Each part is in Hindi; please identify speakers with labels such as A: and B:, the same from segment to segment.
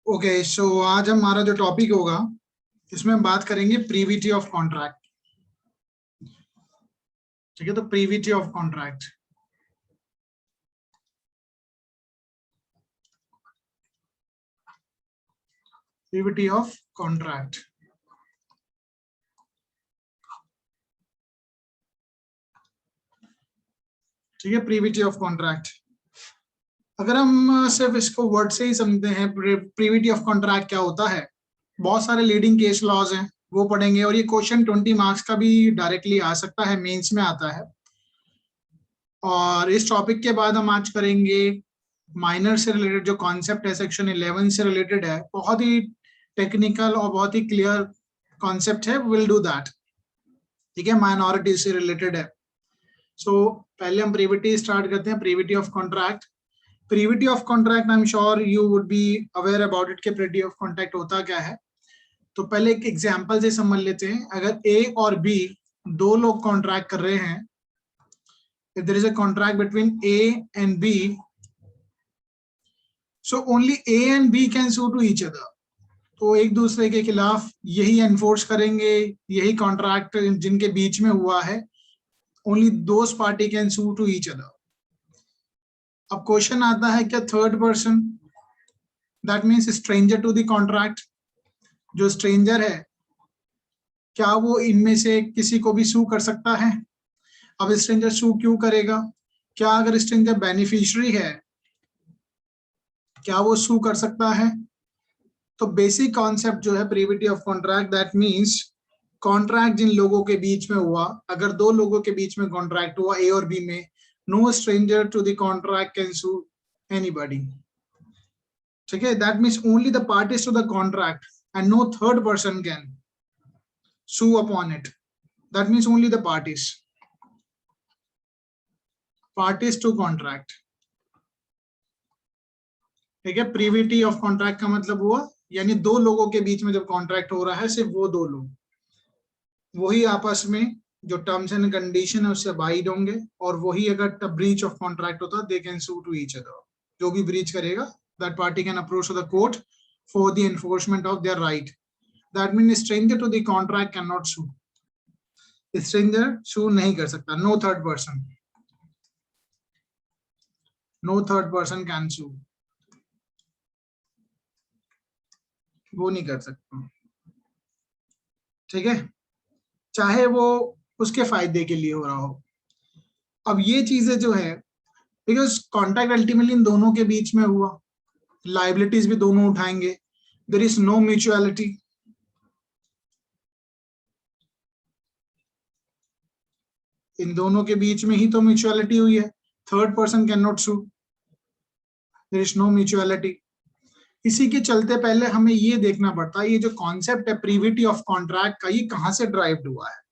A: ओके सो आज हमारा जो टॉपिक होगा इसमें हम बात करेंगे प्रीविटी ऑफ कॉन्ट्रैक्ट। ठीक है, तो privity of contract, privity of contract. ठीक है, प्रीविटी ऑफ कॉन्ट्रैक्ट। अगर हम सिर्फ इसको वर्ड से ही समझते हैं प्रीविटी ऑफ कॉन्ट्रैक्ट क्या होता है, बहुत सारे लीडिंग केस लॉज हैं वो पढ़ेंगे, और ये क्वेश्चन 20 मार्क्स का भी डायरेक्टली आ सकता है, मेंस में आता है। और इस टॉपिक के बाद हम आज करेंगे माइनर से रिलेटेड जो कॉन्सेप्ट है, सेक्शन 11 से रिलेटेड है, बहुत ही टेक्निकल और बहुत ही क्लियर कॉन्सेप्ट है, विल डू दैट। ठीक है, माइनॉरिटी से रिलेटेड है। सो पहले हम प्रीविटी स्टार्ट करते हैं, privity of contract. Privity of contract, I am sure you would be aware about it कि प्रीविटी ऑफ कॉन्ट्रैक्ट होता क्या है। तो पहले एक एग्जांपल से समझ लेते हैं। अगर ए और बी दो लोग कॉन्ट्रैक्ट कर रहे हैं, if there is a contract between A and B, so only A and B can sue to each other. तो एक दूसरे के खिलाफ यही एनफोर्स करेंगे, यही कॉन्ट्रैक्ट जिनके बीच में हुआ है, only those party can sue to each other. अब क्वेश्चन आता है क्या third person, that means stranger to the contract, जो स्ट्रेंजर है क्या वो इनमें से किसी को भी सू कर सकता है? अब स्ट्रेंजर सू क्यों करेगा? क्या अगर स्ट्रेंजर बेनिफिशियरी है क्या वो सू कर सकता है? तो बेसिक कॉन्सेप्ट जो है privity of contract, that means contract जिन लोगों के बीच में हुआ, अगर दो लोगों के बीच में कॉन्ट्रैक्ट हुआ ए और बी में, no stranger to the contract can sue anybody. ठीक है, that means only the parties to the contract and no third person can sue upon it. That means only the parties to contract. ठीक है, प्रीविटी ऑफ कॉन्ट्रैक्ट का मतलब हुआ यानी दो लोगों के बीच में जब कॉन्ट्रैक्ट हो रहा है, सिर्फ वो दो लोग, वही आपस में जो टर्म्स एंड कंडीशन है उससे अबाइड होंगे, और वही अगर ब्रीच ऑफ कॉन्ट्रैक्ट होता है, they can sue to each other. जो भी ब्रीच करेगा, that party can approach to the court for the enforcement of their right. That mean stranger to the contract can not sue, stranger sue नहीं कर सकता। No third person, no third person can sue, वो नहीं कर सकता। ठीक है, चाहे वो उसके फायदे के लिए हो रहा हो। अब ये चीजें जो है, बिकॉज कॉन्ट्रैक्ट अल्टीमेटली इन दोनों के बीच में हुआ, लाइबिलिटीज भी दोनों उठाएंगे, देयर इज नो म्यूचुअलिटी। इन दोनों के बीच में ही तो म्यूचुअलिटी हुई है, third person can not sue, there is no mutuality. इसी के चलते पहले हमें ये देखना पड़ता है, ये जो कॉन्सेप्ट है प्रीविटी ऑफ कॉन्ट्रैक्ट का, ये कहां से ड्राइव्ड हुआ है।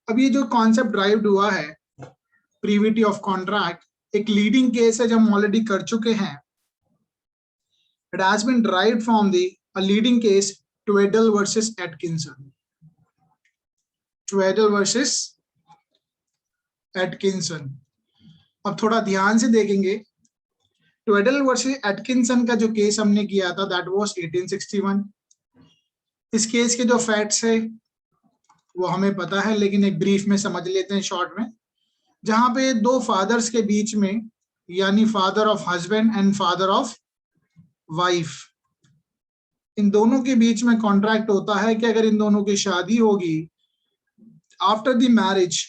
A: अब ये जो कॉन्सेप्ट ड्राइव्ड हुआ है प्रीविटी ऑफ कॉन्ट्रैक्ट, एक लीडिंग केस है जो हम ऑलरेडी कर चुके हैं। It has been derived from the leading case Tweddle versus Atkinson. Tweddle versus Atkinson. अब थोड़ा ध्यान से देखेंगे, ट्वेडल वर्सेस एटकिंसन का जो केस हमने किया था, दैट वाज 1861। इस केस के जो फैक्ट्स है वो हमें पता है, लेकिन एक ब्रीफ में समझ लेते हैं शॉर्ट में। जहां पे दो फादर्स के बीच में, यानी father of husband and father of wife, इन दोनों के बीच में कॉन्ट्रैक्ट होता है कि अगर इन दोनों की शादी होगी, after the marriage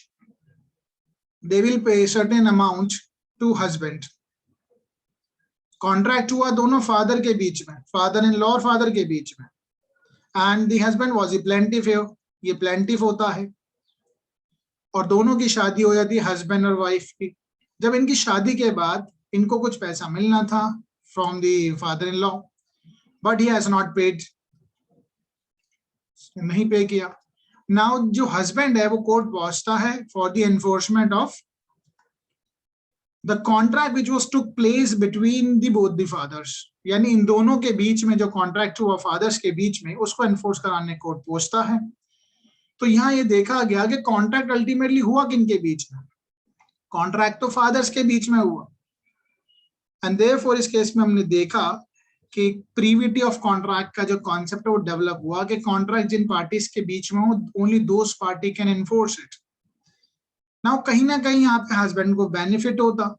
A: they will pay certain amount to husband. Contract हुआ दोनों फादर के बीच में, फादर इन लॉ और फादर के बीच में, and the husband was a plaintiff, ये प्लेंटिफ होता है, और दोनों की शादी हो जाती है हस्बैंड और वाइफ की। जब इनकी शादी के बाद इनको कुछ पैसा मिलना था from the father in law, but he has not paid, नहीं पे किया। नाउ जो हस्बैंड है वो कोर्ट पहुंचता है for the enforcement of the contract which was took place between the both the fathers, यानी इन दोनों के बीच में जो कॉन्ट्रैक्ट हुआ फादर्स के बीच में, उसको एनफोर्स कराने कोर्ट पहुंचता है। तो यहाँ ये देखा गया कि कॉन्ट्रैक्ट अल्टीमेटली हुआ किनके बीच में, कॉन्ट्रैक्ट तो फादर्स के बीच में हुआ, एंड देयरफॉर इस केस में हमने देखा कि प्रीविटी ऑफ कॉन्ट्रैक्ट का जो कॉन्सेप्ट है वो डेवलप हुआ कि कॉन्ट्रैक्ट जिन पार्टीज के बीच में हो only those party can enforce it. Now कहीं ना कहीं यहाँ पे हस्बैंड को बेनिफिट होता,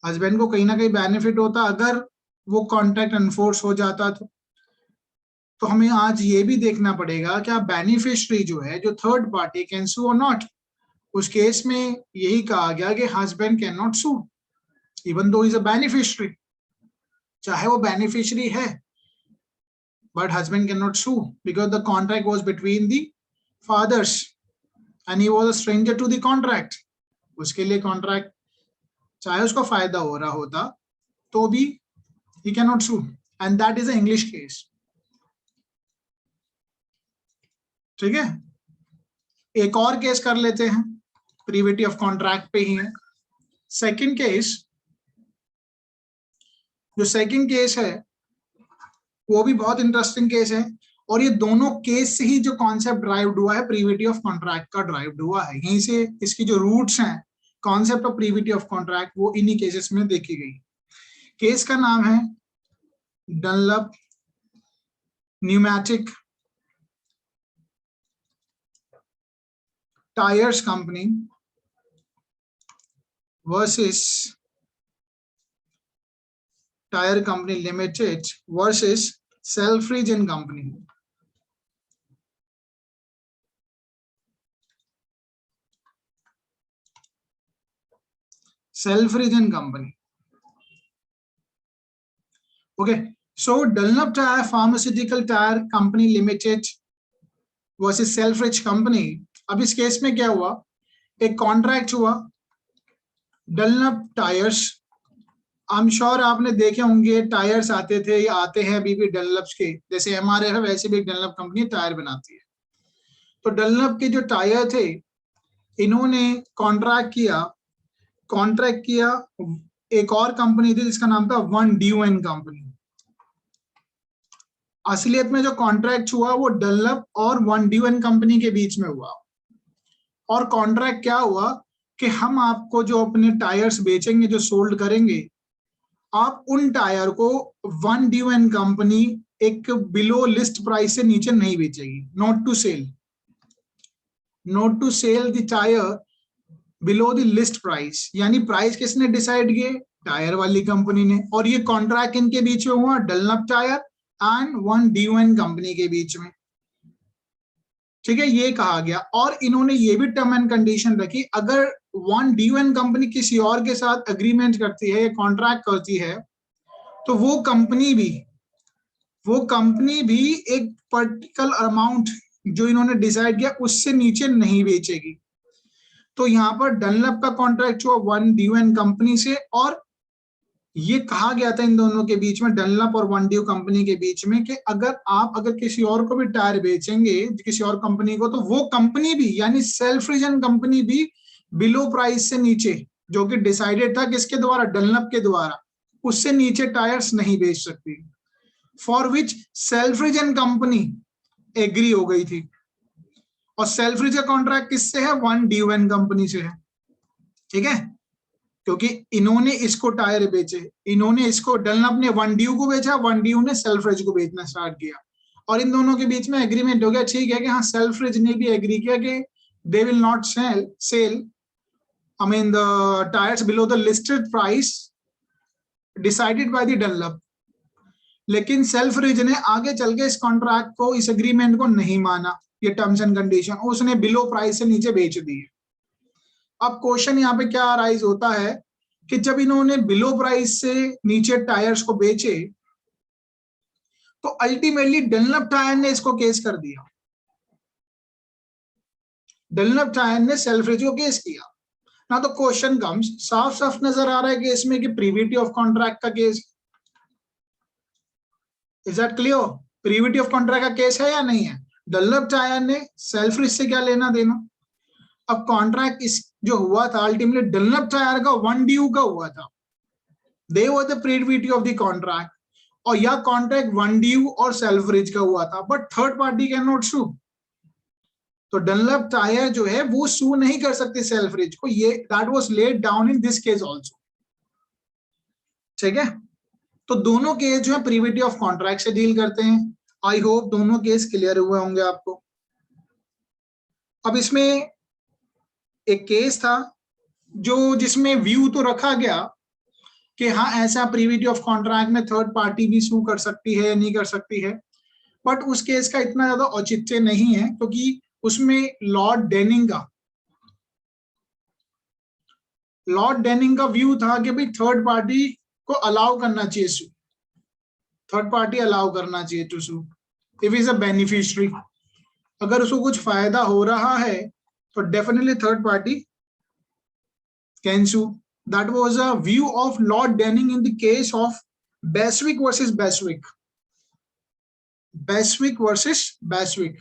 A: हस्बैंड को कहीं ना कहीं बेनिफिट होता अगर वो कॉन्ट्रैक्ट एनफोर्स हो जाता तो हमें आज ये भी देखना पड़ेगा कि बेनिफिशियरी जो है, जो थर्ड पार्टी, कैन सू और नॉट। उस केस में यही कहा गया कि husband can not sue even though is a beneficiary, चाहे वो बेनिफिशियरी है, but husband can not sue because the contract was between the fathers and he was a stranger to the contract. उसके लिए कॉन्ट्रैक्ट चाहे उसको फायदा हो रहा होता तो भी he cannot sue and that is an English case। ठीक है, एक और केस कर लेते हैं, प्रीविटी ऑफ कॉन्ट्रैक्ट पे ही है। सेकंड केस, जो सेकंड केस है वो भी बहुत इंटरेस्टिंग केस है और ये दोनों केस से ही जो कॉन्सेप्ट ड्राइव्ड हुआ है प्रीविटी ऑफ कॉन्ट्रैक्ट का ड्राइव्ड हुआ है। यहीं से इसकी जो रूट्स हैं concept of privity of contract वो इन्हीं केसेस में देखी गई। केस का नाम है Dunlop pneumatic tyres company versus tyre company limited versus Selfridge company. Selfridge company. Okay, so Dunlop tyre pharmaceutical tyre company limited versus Selfridge company. अब इस केस में क्या हुआ, एक कॉन्ट्रैक्ट हुआ Dunlop tyres. I am sure आपने देखे होंगे टायर्स आते थे या आते हैं अभी भी डनलप्स के, जैसे एमआरएफ है वैसे भी डनलप कंपनी टायर बनाती है। तो डनलप के जो टायर थे इन्होंने कॉन्ट्रैक्ट किया एक और कंपनी थी जिसका नाम था वन ड्यूएन कंपनी। असलियत में जो कॉन्ट्रैक्ट हुआ वो डनलप और वन ड्यूएन कंपनी के बीच में हुआ और कॉन्ट्रैक्ट क्या हुआ कि हम आपको जो अपने टायर्स बेचेंगे, जो सोल्ड करेंगे, आप उन टायर को वन ड्यूएन कंपनी एक बिलो लिस्ट प्राइस से नीचे नहीं बेचेगी। Not to sell the tyre below the list price, यानी प्राइस किसने डिसाइड किए, टायर वाली कंपनी ने। और ये कॉन्ट्रैक्ट इनके बीच में हुआ Dunlop tyre and one Dew and company के बीच में। ठीक है, ये कहा गया और इन्होंने ये भी टर्म एंड कंडीशन रखी, अगर वन ड्यूएन कंपनी किसी और के साथ एग्रीमेंट करती है या कॉन्ट्रैक्ट करती है तो वो कंपनी भी एक पर्टिकुलर अमाउंट जो इन्होंने डिसाइड किया उससे नीचे नहीं बेचेगी। तो यहाँ पर डनलप का कॉन्ट्रैक्ट हुआ वन ड्यूएन कंपनी से और ये कहा गया था इन दोनों के बीच में, डनलप और वन ड्यू कंपनी के बीच में, कि अगर किसी और को भी टायर बेचेंगे किसी और कंपनी को तो वो कंपनी भी यानी सेल्फ्रिजन कंपनी भी बिलो प्राइस से नीचे, जो कि डिसाइडेड था किसके द्वारा, डनलप के द्वारा, उससे नीचे टायर्स नहीं बेच सकती। फॉर विच सेल्फ्रिजन कंपनी एग्री हो गई थी और सेल्फ्रिजन कॉन्ट्रैक्ट किससे है, वन ड्यूएन कंपनी से है। ठीक है, क्योंकि इन्होंने इसको टायर बेचे, इन्होंने इसको, डनलप ने वन ड्यू को बेचा, वन ड्यू ने सेल्फ्रिज को बेचना स्टार्ट किया और इन दोनों के बीच में एग्रीमेंट हो गया। ठीक है कि हाँ, सेल्फ्रिज ने भी एग्री किया कि they will not sell I mean the tires below the listed price decided by the Dunlop। लेकिन सेल्फ्रिज ने आगे चल के इस कॉन्ट्रैक्ट को, इस एग्रीमेंट को नहीं माना, ये टर्म्स एंड कंडीशन, उसने बिलो प्राइस से नीचे बेच दी। अब क्वेश्चन यहाँ पे क्या अराइज होता है कि जब इन्होंने बिलो प्राइस से नीचे टायर्स को बेचे तो अल्टीमेटली डनलप टायर ने इसको केस कर दिया, डनलप टायर ने सेल्फ्रिज को केस किया ना। तो क्वेश्चन कम्स, साफ साफ नजर आ रहा है कि इसमें कि प्रीविटी ऑफ कॉन्ट्रैक्ट का case, is that clear, privity of contract का केस है या नहीं है। डनलप टायर ने सेल्फ्रिज से क्या लेना देना। अब कॉन्ट्रैक्ट इस जो हुआ था अल्टीमेटली डनलप टायर का वन ड्यू का हुआ था, they were the privity of the contract, और यह कॉन्ट्रैक्ट वन ड्यू और सेल्फ्रिज का हुआ था, but third party can not sue. तो डनलप टायर जो है वो सू नहीं कर सकती सेल्फ्रिज को, ये that was laid down in this case also. ठीक है, तो दोनों केस जो है प्रीविटी ऑफ कॉन्ट्रैक्ट से डील करते हैं। आई होप दोनों केस क्लियर हुए होंगे आपको। अब इसमें एक केस था जो जिसमें व्यू तो रखा गया कि हाँ ऐसा प्रीविटी ऑफ कॉन्ट्रैक्ट में थर्ड पार्टी भी सू कर सकती है या नहीं कर सकती है, बट उस केस का इतना ज्यादा औचित्य नहीं है क्योंकि उसमें लॉर्ड डेनिंग का व्यू था कि भाई थर्ड पार्टी को अलाउ करना चाहिए सू, थर्ड पार्टी अलाउ करना चाहिए to sue if is a beneficiary. अगर उसको कुछ फायदा हो रहा है तो definitely third party can sue. That was a view of Lord Denning in the case of Beswick versus Beswick, Beswick versus Beswick,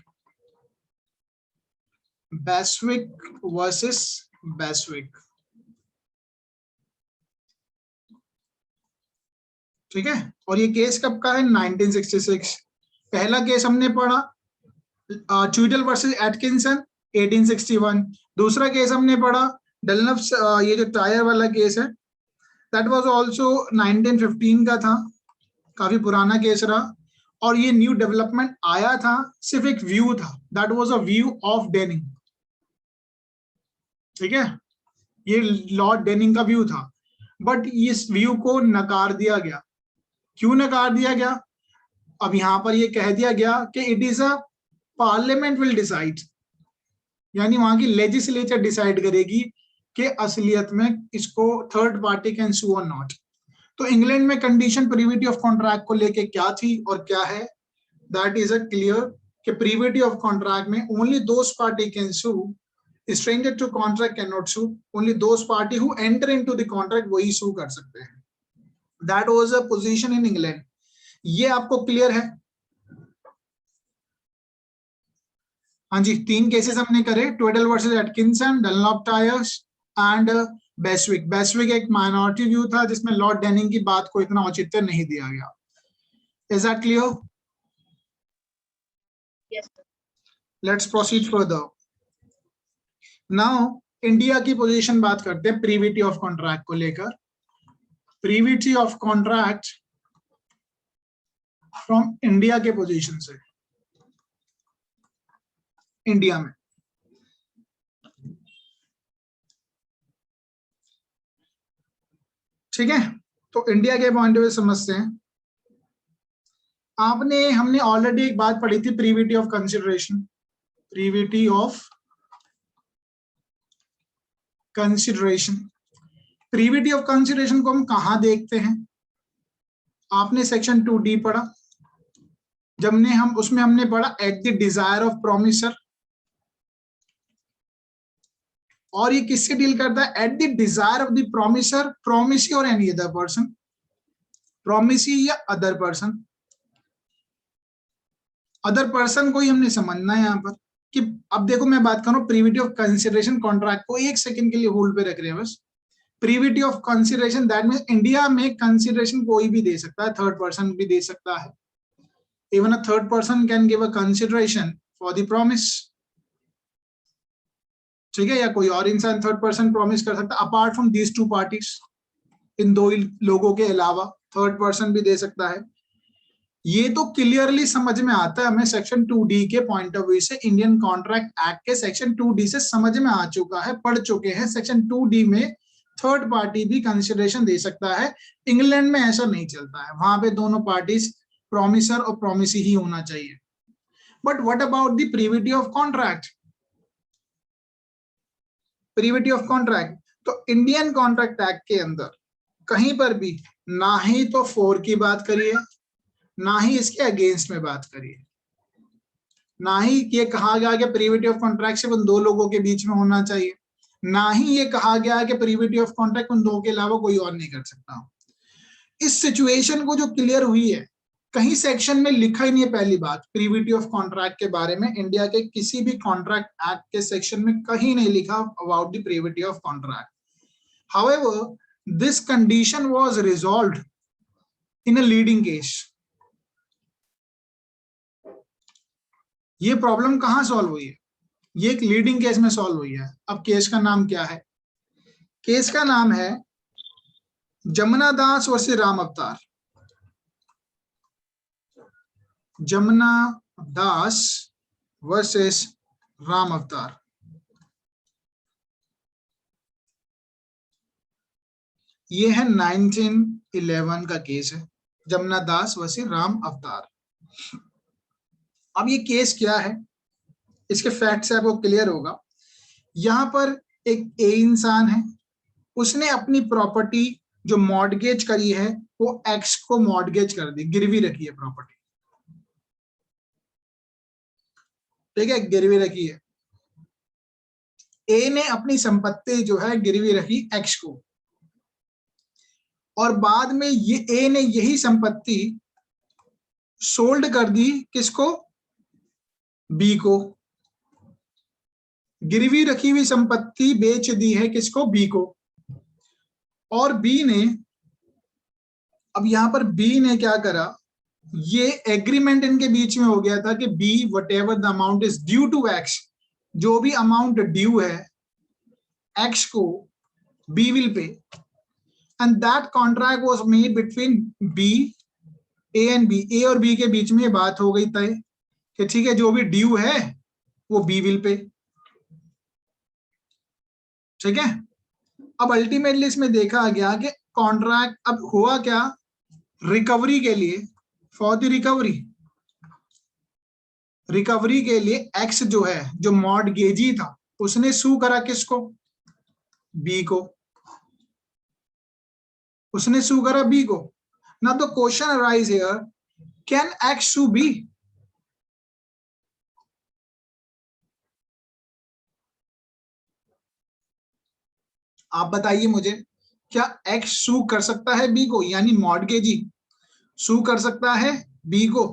A: Beswick versus Beswick. ठीक है, और ये केस कब का है? 1966। पहला केस हमने पढ़ा ट्यूडल वर्सेस एटकिंसन 1861। दूसरा केस हमने पढ़ा डनलप, ये जो टायर वाला केस है, दैट वाज आल्सो 1915 का था, काफी पुराना केस रहा। और ये न्यू डेवलपमेंट आया था, सिर्फ एक व्यू था, that was a view of Denning. ठीक है, ये लॉर्ड डेनिंग का व्यू था, बट इस व्यू को नकार दिया गया। क्यों नकार दिया गया? अब यहां पर ये कह दिया गया कि it is a parliament will decide, यानी वहां की लेजिस्लेचर डिसाइड करेगी कि असलियत में इसको थर्ड पार्टी कैन सू और नॉट। तो इंग्लैंड में कंडीशन प्रीविटी ऑफ कॉन्ट्रैक्ट को लेके क्या थी और क्या है? दैट इज अ क्लियर कि प्रीविटी ऑफ कॉन्ट्रैक्ट में only those party can sue, stranger to contract cannot sue, only those party who enter into the contract वही sue कर सकते हैं। That was a position in England। ये आपको क्लियर है? हाँ जी, 3 केसेस हमने करे, Tweddle versus Atkinson, Dunlop tyres and Beswick. Beswick एक माइनॉरिटी व्यू था जिसमें लॉर्ड डेनिंग की बात को इतना औचित्य नहीं दिया गया। Is that clear?
B: Yes, sir.
A: Let's proceed further. Now India की पोजीशन बात करते हैं प्रीविटी ऑफ कॉन्ट्रैक्ट को लेकर। Privity of contract from India के पोजीशन से, इंडिया में ठीक है, तो इंडिया के पॉइंट ऑफ व्यू समझते हैं। हमने ऑलरेडी एक बात पढ़ी थी, privity of consideration. Privity of consideration, privity of consideration को हम कहां देखते हैं? आपने सेक्शन 2D पढ़ा, जब उसमें हमने पढ़ा at the desire of promisor. और ये किससे डील करता है? At the desire of the promisor, promisee और एनी अदर पर्सन, प्रोमिसी या अदर पर्सन। अदर पर्सन को ही हमने समझना है यहाँ पर कि अब देखो मैं बात करूं प्रीविटी ऑफ कंसिडरेशन कॉन्ट्रैक्ट को एक सेकंड के लिए होल्ड पे रख रहे हैं बस। Privity of consideration that means India में कंसिडरेशन कोई भी दे सकता है, थर्ड पर्सन भी दे सकता है। Even a third person can give a consideration for the promise. ठीक है, या कोई और इंसान थर्ड पर्सन प्रॉमिस कर सकता है apart from these two parties. इन दो लोगों के अलावा थर्ड पर्सन भी दे सकता है। ये तो क्लियरली समझ में आता है हमें सेक्शन 2D के पॉइंट ऑफ व्यू से, इंडियन कॉन्ट्रैक्ट एक्ट के सेक्शन 2D से समझ में आ चुका है, पढ़ चुके हैं। सेक्शन 2D में थर्ड पार्टी भी कंसिडरेशन दे सकता है। इंग्लैंड में ऐसा नहीं चलता है, वहां पे दोनों पार्टीज प्रोमिसर और प्रोमिसी ही होना चाहिए। But what about the privity of contract? Privity of contract तो इंडियन कॉन्ट्रैक्ट एक्ट के अंदर कहीं पर भी ना ही तो 4 की बात करिए, ना ही इसके अगेंस्ट में बात करिए, ना ही ये कहा गया कि प्रीविटी ऑफ कॉन्ट्रैक्ट सिर्फ उन दो लोगों के बीच में होना चाहिए, ना ही ये कहा गया कि प्रीविटी ऑफ कॉन्ट्रैक्ट उन दो के अलावा कोई और नहीं कर सकता। इस सिचुएशन को जो क्लियर हुई है, कहीं सेक्शन में लिखा ही नहीं है। पहली बात, प्रीविटी ऑफ कॉन्ट्रैक्ट के बारे में इंडिया के किसी भी कॉन्ट्रैक्ट एक्ट के सेक्शन में कहीं नहीं लिखा about the privity of contract. However this condition was resolved in a leading case. ये प्रॉब्लम कहां सॉल्व हुई है? ये एक लीडिंग केस में सॉल्व हुई है। अब केस का नाम क्या है? केस का नाम है जमुना दास वर्सेस राम अवतार। जमुना दास वर्सेस राम अवतार। ये है 1911 का केस है, जमुना दास वर्सेस राम अवतार। अब ये केस क्या है, इसके फैक्ट्स आपको क्लियर होगा। यहां पर एक ए इंसान है, उसने अपनी प्रॉपर्टी जो मॉर्गेज करी है वो एक्स को मॉर्गेज कर दी, गिरवी रखी है प्रॉपर्टी, ठीक है, गिरवी रखी है। ए ने अपनी संपत्ति जो है गिरवी रखी एक्स को, और बाद में ये ए ने यही संपत्ति सोल्ड कर दी किसको, बी को। गिरवी रखी हुई संपत्ति बेच दी है किसको, बी को। और बी ने, अब यहां पर बी ने क्या करा, ये एग्रीमेंट इनके बीच में हो गया था कि B whatever the amount is due to X, जो भी अमाउंट ड्यू है एक्स को, B will pay. And that contract was made between B, A and B. A और बी के बीच में बात हो गई तय कि ठीक है, जो भी ड्यू है वो बी विल पे, ठीक है। अब अल्टीमेटली इसमें देखा गया कि कॉन्ट्रैक्ट, अब हुआ क्या, रिकवरी के लिए, फॉर द रिकवरी के लिए एक्स जो है, जो मॉर्गेजी था, उसने सू करा किसको, बी को। उसने सू करा बी को। ना the question arise here, can X sue B? आप बताइए मुझे, क्या एक्स सू कर सकता है बी को, यानी मॉर्गेजी सू कर सकता है बी को?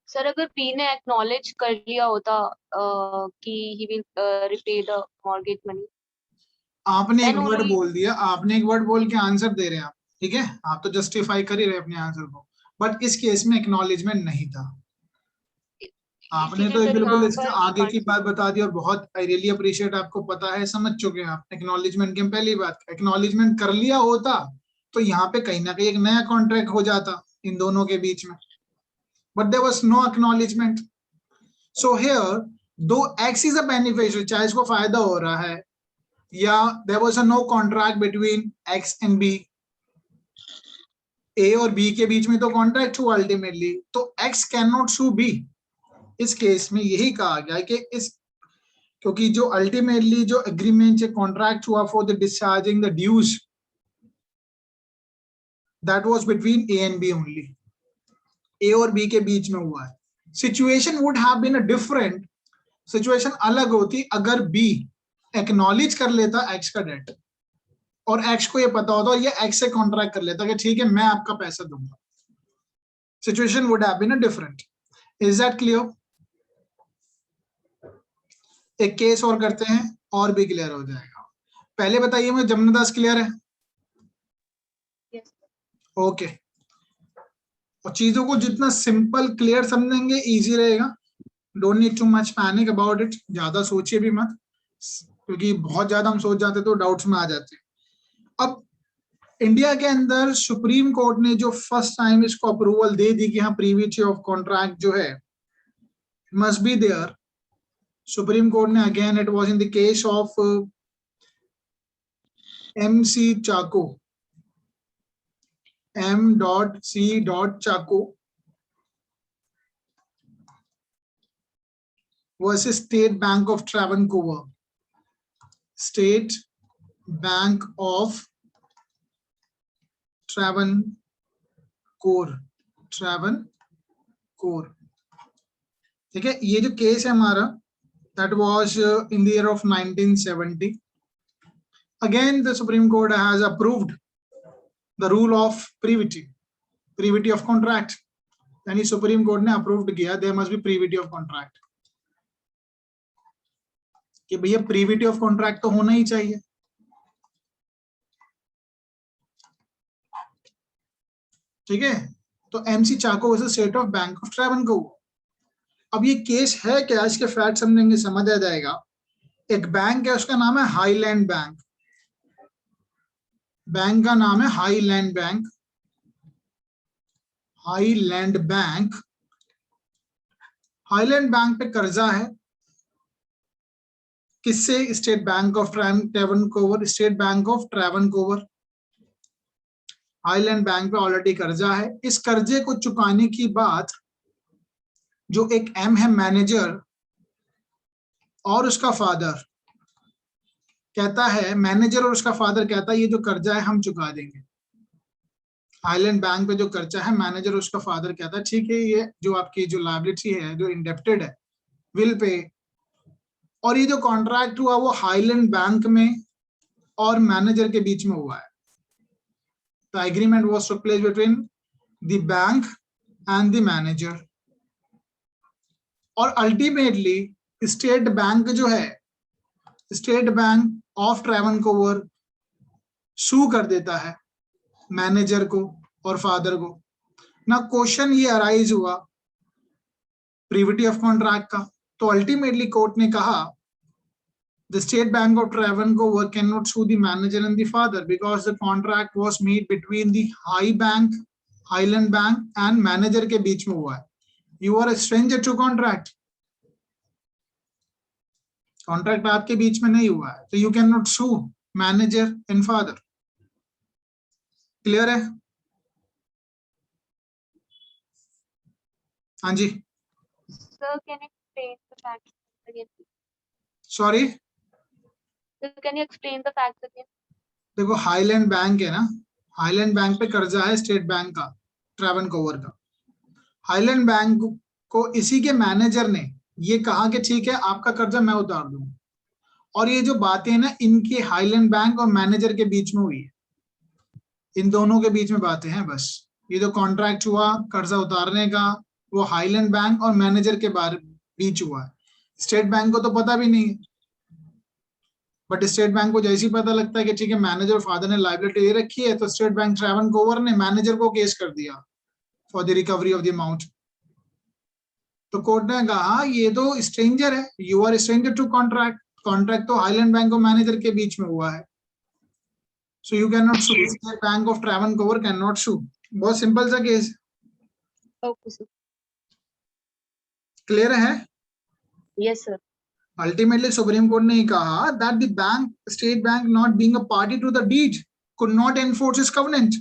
B: सर अगर पी ने एक्नॉलेज कर लिया होता कि he will repay the mortgage money,
A: आपने एक
B: देन
A: वर्ड
B: ओनली।
A: बोल दिया, आपने एक वर्ड बोल के आंसर दे रहे हैं आप, ठीक है, आप तो जस्टिफाई कर ही रहे अपने आंसर को, बट इस केस में एक्नॉलेजमेंट नहीं था। आपने
B: इसीलिए
A: तो
B: सर
A: बिल्कुल
B: यहाँ
A: इसके
B: पर वी
A: आगे
B: कांट
A: की
B: से।
A: बात बता दी, और बहुत आई रियली अप्रिशिएट, आपको पता है, समझ चुके हैं आप एक्नॉलेजमेंट की। पहली बात, एक्नॉलेजमेंट कर लिया होता तो यहाँ पे कहीं ना कहीं एक नया कॉन्ट्रैक्ट हो जाता इन दोनों के बीच में, but there was no acknowledgement. So here दो एक्स इज अ बेनिफिशियरी, चाहे इसको फायदा हो रहा है, या there was a no contract between X and B, A और बी के बीच में तो कॉन्ट्रैक्ट हुआ अल्टीमेटली, तो X can not sue B. इस केस में यही कहा गया है कि इस, क्योंकि जो अल्टीमेटली जो एग्रीमेंट से कॉन्ट्रैक्ट हुआ for the discharging the dues, that was between A and B only, A और बी के बीच में हुआ है। Situation would have been a different, situation अलग होती अगर बी एक्नॉलेज कर लेता एक्स का डेट, और एक्स को ये पता होता और ये एक्स से कॉन्ट्रैक्ट कर लेता कि ठीक है मैं आपका पैसा दूंगा। Situation would have been a different. Is that clear? एक केस और करते हैं और भी क्लियर हो जाएगा। पहले बताइए मुझे, जमुना दास क्लियर है? ओके। और चीजों को जितना सिंपल क्लियर समझेंगे इजी रहेगा। Don't need too much panic about it, ज्यादा सोचिए भी मत, क्योंकि बहुत ज्यादा हम सोच जाते तो डाउट्स में आ जाते। अब इंडिया के अंदर सुप्रीम कोर्ट ने जो फर्स्ट टाइम इसको अप्रूवल दे दी कि हाँ प्रीविटी ऑफ कॉन्ट्रैक्ट जो है must be there, Supreme Court ने, again it was in the case of MC Chacko, M.C. Chaco versus State Bank of Travancore. State Bank of Travancore, Travancore, ठीक है। ये जो केस है हमारा, that was in the year of 1970. Again the Supreme Court has approved the rule of privity of contract, यानी सुप्रीम कोर्ट ने अप्रूव्ड किया there must be privity of contract, कि भैया प्रीविटी ऑफ कॉन्ट्रैक्ट तो होना ही चाहिए। ठीक है, तो MC Chacko versus state of bank of Travancore. अब ये केस है क्या, इसके फैक्ट समझेंगे समझ आ जाएगा। एक बैंक है, उसका नाम है हाईलैंड बैंक, बैंक का नाम है Highland Bank, Highland Bank, Highland Bank पे कर्जा है किससे? State Bank of Travancore, State Bank of Travancore. Highland Bank पे ऑलरेडी कर्जा है। इस कर्जे को चुकाने की बात जो एक एम है मैनेजर और उसका फादर कहता है, मैनेजर और उसका फादर कहता है ये जो कर्जा है हम चुका देंगे। हाईलैंड बैंक पे जो कर्जा है मैनेजर और उसका फादर कहता है ठीक है, ये जो आपकी जो लायबिलिटी है, जो इंडेप्टेड है, विल पे। और ये जो कॉन्ट्रैक्ट हुआ वो हाईलैंड बैंक में और मैनेजर के बीच में हुआ है। The agreement was took place between the bank and the manager. और अल्टीमेटली स्टेट बैंक जो है, स्टेट बैंक ऑफ ट्रैवनकोवर सू कर देता है मैनेजर को और फादर को। ना क्वेश्चन ये अराइज हुआ प्रीविटी ऑफ कॉन्ट्रैक्ट का, तो अल्टीमेटली कोर्ट ने कहा the State Bank of Travancore cannot sue the manager and the father because the contract was made between the Highland Bank and manager के बीच में हुआ है। You are a stranger to contract. Contract आपके बीच में नहीं हुआ है, तो you cannot sue manager and father. Clear है? हाँ जी।
B: Sir, can you explain the facts again?
A: Sorry?
B: Sir, can you explain the facts again?
A: देखो हाईलैंड बैंक है ना, हाईलैंड बैंक पे कर्जा है स्टेट बैंक का, ट्रैवनकोवर का। हाईलैंड बैंक को इसी के मैनेजर ने ये कहा कि ठीक है आपका कर्जा मैं उतार दूंगा। और ये जो बातें ना इनके हाईलैंड बैंक और मैनेजर के बीच में हुई है, इन दोनों के बीच में बातें हैं बस। ये जो कॉन्ट्रैक्ट हुआ कर्जा उतारने का वो हाईलैंड बैंक और मैनेजर के बीच हुआ है। स्टेट बैंक को तो पता भी नहीं है, बट स्टेट बैंक को जैसे ही पता लगता है कि ठीक है मैनेजर और फादर ने लायबिलिटी ले रखी है, तो स्टेट बैंक ट्रैवनकोवर ने मैनेजर को केस कर दिया for the recovery of the amount. तो कोर्ट ने कहा ये तो स्ट्रेंजर है, you are stranger to contract. Contract तो हाईलैंड बैंक और मैनेजर के बीच में हुआ है, so you can not sue. State Bank of Travancore can not sue. बहुत सिंपल सा केस।
B: Okay, sir.
A: क्लियर है?
B: Yes, sir.
A: Ultimately Supreme Court ने कहा that the bank, State Bank not being a party to the deed could not enforce its covenant.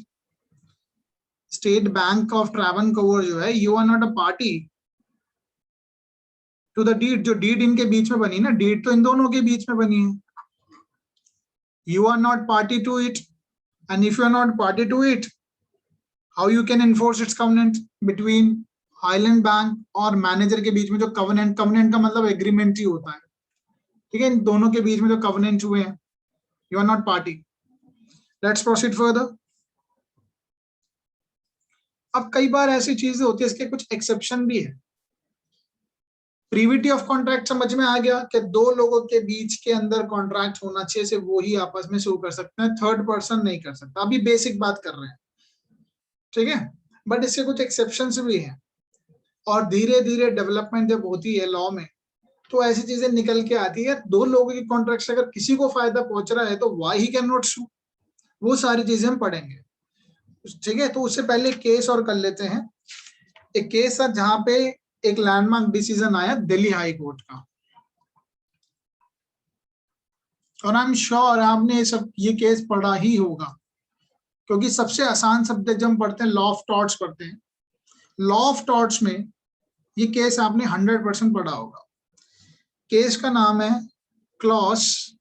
A: State Bank of Travancore जो है, you are not a party to the deed. जो डीड इनके बीच में बनी ना, डीड तो इन दोनों के बीच में बनी है। You are not party to it, and if you are not party to it, how you can enforce its covenant between highland Bank और मैनेजर के बीच में जो कवेनेंट, कवेनेंट का मतलब एग्रीमेंट ही होता है, ठीक है? इन दोनों के बीच में जो कवेनेंट हुए हैं, you are not party. Let's proceed further. अब कई बार ऐसी चीजें होती है, इसके कुछ एक्सेप्शन भी है। प्रीविटी ऑफ कॉन्ट्रैक्ट समझ में आ गया कि दो लोगों के बीच के अंदर कॉन्ट्रैक्ट होना चाहिए, से वो ही आपस में शुरू कर सकते हैं, थर्ड पर्सन नहीं कर सकता। अभी बेसिक बात कर रहे हैं, ठीक है? बट इसके कुछ एक्सेप्शंस भी हैं, और धीरे धीरे डेवलपमेंट जब होती है लॉ में तो ऐसी चीजें निकल के आती है। दो लोगों की कॉन्ट्रैक्ट से अगर किसी को फायदा पहुंच रहा है तो व्हाई ही कैन नॉट सू, वो सारी चीजें हम पढ़ेंगे, ठीक है? तो उससे पहले केस और कर लेते हैं। एक केस है जहां पे एक लैंडमार्क डिसीजन आया दिल्ली हाई कोर्ट का, और आई एम श्योर आपने ये केस पढ़ा ही होगा, क्योंकि सबसे आसान सब्जेक्ट जब हम पढ़ते हैं लॉ ऑफ टॉर्ट्स पढ़ते हैं, लॉ ऑफ टॉर्ट्स में ये केस आपने 100% पढ़ा होगा। केस का नाम है क्लॉस,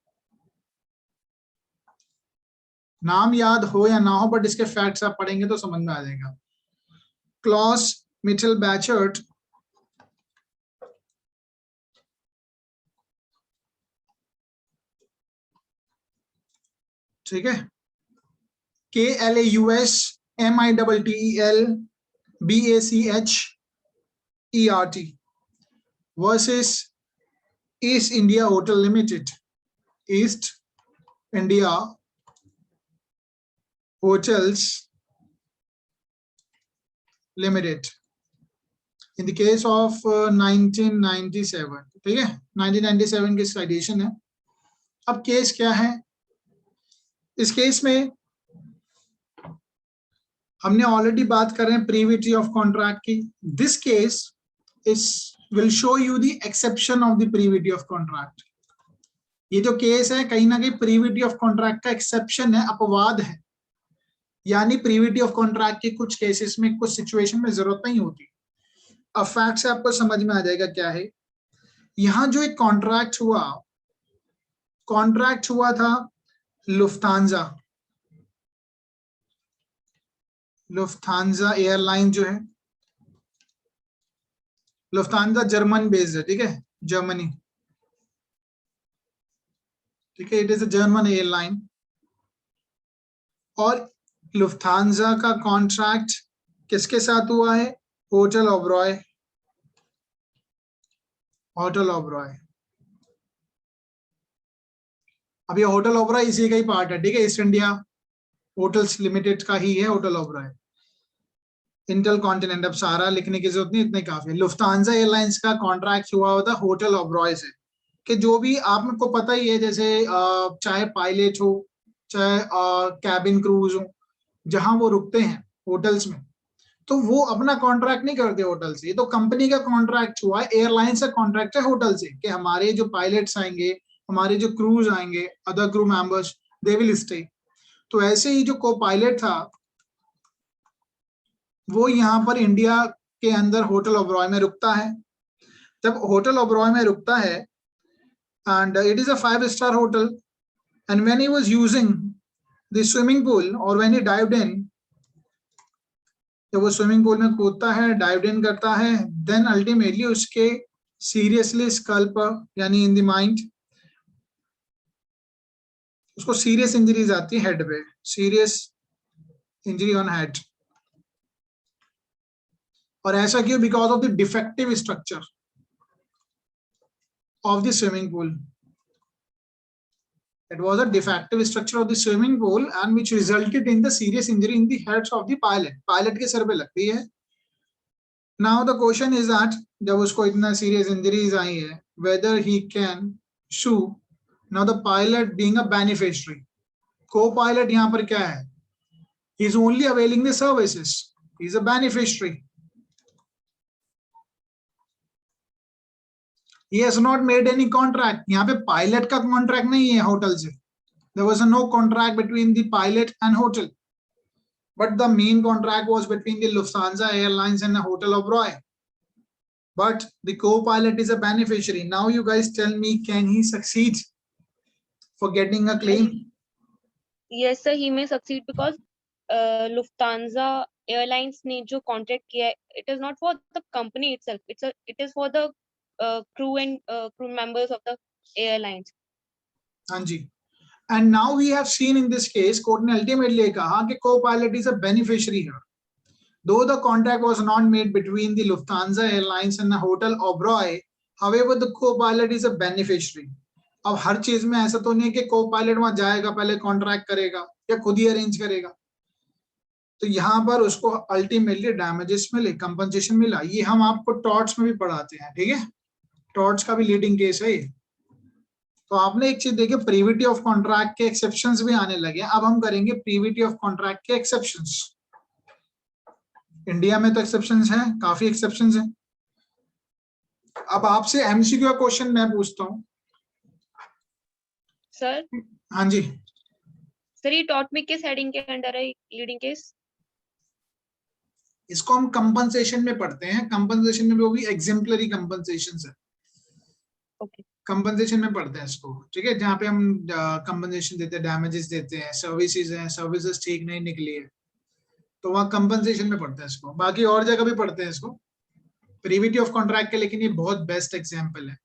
A: नाम याद हो या ना हो बट इसके फैक्ट्स आप पढ़ेंगे तो समझ में आ जाएगा। क्लॉस मिचेल बैचर्ट ठीक है, KLAUSMITTEL versus east India hotel limited, east India hotels limited, in the case of 1997, ठीक है? 1997 की सिचुएशन है। अब केस क्या है? इस केस में हमने ऑलरेडी बात कर रहे हैं प्रीविटी ऑफ कॉन्ट्रैक्ट की. This case is will show you the exception of the privity of contract. ये जो केस है कहीं ना कहीं प्रीविटी ऑफ कॉन्ट्रैक्ट का एक्सेप्शन है, अपवाद है. यानी प्रीविटी ऑफ कॉन्ट्रैक्ट के कुछ केसेस में, कुछ सिचुएशन में जरूरत नहीं होती. अब फैक्ट से आपको समझ में आ जाएगा क्या है. यहां जो एक कॉन्ट्रैक्ट हुआ था लुफ्थांजा एयरलाइन जो है, लुफ्थांजा जर्मन बेस्ड है, ठीक है, जर्मनी, ठीक है, it is a German airline. और लुफ्थांजा का कॉन्ट्रैक्ट किसके साथ हुआ है? होटल ओबरॉय. अब ये होटल ओबरॉय इसी का ही पार्ट है, ठीक है, ईस्ट इंडिया होटल्स लिमिटेड का ही है होटल ओबरॉय. इंटर कॉन्टिनेंट, अब सारा लिखने की जरूरत नहीं, इतने काफी है. लुफ्थांजा एयरलाइंस का कॉन्ट्रैक्ट हुआ होता होटल ओबरॉय से, कि जो भी आपको पता ही है, जैसे चाहे पायलट हो, चाहे कैबिन क्रूज हो, जहां वो रुकते हैं होटल्स में, तो वो अपना कॉन्ट्रैक्ट नहीं करते होटल से. ये तो कंपनी का कॉन्ट्रैक्ट हुआ है, एयरलाइन से कॉन्ट्रैक्ट है होटल से, कि हमारे जो पायलट्स आएंगे, हमारे जो क्रूज आएंगे, other crew members, they will stay. तो ऐसे ही जो को पायलट था वो यहाँ पर इंडिया के अंदर होटल ओबरॉय में रुकता है. जब होटल ओबरॉय में रुकता है, and it is a 5-star hotel, and when he was using the swimming pool, or when he dived in, जब वो स्विमिंग पूल में कूदता है, डाइव इन करता है, देन अल्टीमेटली उसके सीरियसली स्कल पर, यानी इन द माइंड, उसको सीरियस इंजरीज आती है हेड पे, सीरियस इंजरी ऑन हेड. और ऐसा क्यों? Because of the defective structure of the swimming pool. It was a defective structure of the swimming pool and which resulted in the serious injury in the heads of the pilot. Pilot के सर पे लगती है. Now the question is that जब उसको इतना serious injuries आई है, whether he can sue. Now the pilot being a beneficiary, co-pilot यहाँ पर क्या है? He is only availing the services. He is a beneficiary. He has not made any contract. यहाँ पे पायलट का कॉन्ट्रैक्ट नहीं है होटल से. There was no contract between the pilot and hotel, but the main contract was between the Lufthansa Airlines and the Hotel Oberoi. But the co-pilot is a beneficiary. Now you guys tell me, can he succeed for getting a claim?
B: Yes sir, he may succeed because Lufthansa Airlines ने जो contract किया है, it is not for the company itself. It is for the crew and crew members of the airlines.
A: हाँ जी. And now we have seen in this case, court ने ultimately कहा कि co-pilot is a beneficiary here. Though the contract was not made between the Lufthansa Airlines and the Hotel Oberoi, however the co-pilot is a beneficiary. अब हर चीज में ऐसा तो नहीं है कि co-pilot वहां जाएगा, पहले कॉन्ट्रैक्ट करेगा या खुद ही अरेंज करेगा. तो यहाँ पर उसको अल्टीमेटली डैमेजेस मिले, कंपनसेशन मिला. ये हम आपको टॉर्ट्स में भी पढ़ाते हैं, ठीक है, टॉर्ट्स का भी लीडिंग केस है ये. तो आपने एक चीज देखी, प्रीविटी ऑफ कॉन्ट्रैक्ट के एक्सेप्शंस भी आने लगे. अब हम करेंगे प्रीविटी ऑफ कॉन्ट्रैक्ट के एक्सेप्शंस. इंडिया में तो एक्सेप्शंस हैं, काफी एक्सेप्शंस हैं. अब आपसे एमसीक्यू का क्वेश्चन मैं पूछता हूँ
B: सर.
A: हाँ जी
B: सर, ये टॉर्ट में किस हेडिंग के अंडर है लीडिंग केस?
A: इसको हम कंपनसेशन में पढ़ते हैं. कंपनसेशन में वो भी एग्जेम्पलरी कंपनसेशन है.
B: ओके.
A: कंपनसेशन में पढ़ते हैं इसको, ठीक है, जहाँ पे हम कंपनसेशन देते हैं, डैमेजेस देते हैं, सर्विसेज हैं, सर्विसेज ठीक नहीं निकली है, तो वहाँ कंपनसेशन में पढ़ते हैं इसको. बाकी और जगह भी पढ़ते हैं इसको प्रीविटी ऑफ कॉन्ट्रैक्ट के, लेकिन ये बहुत बेस्ट एग्जांपल है.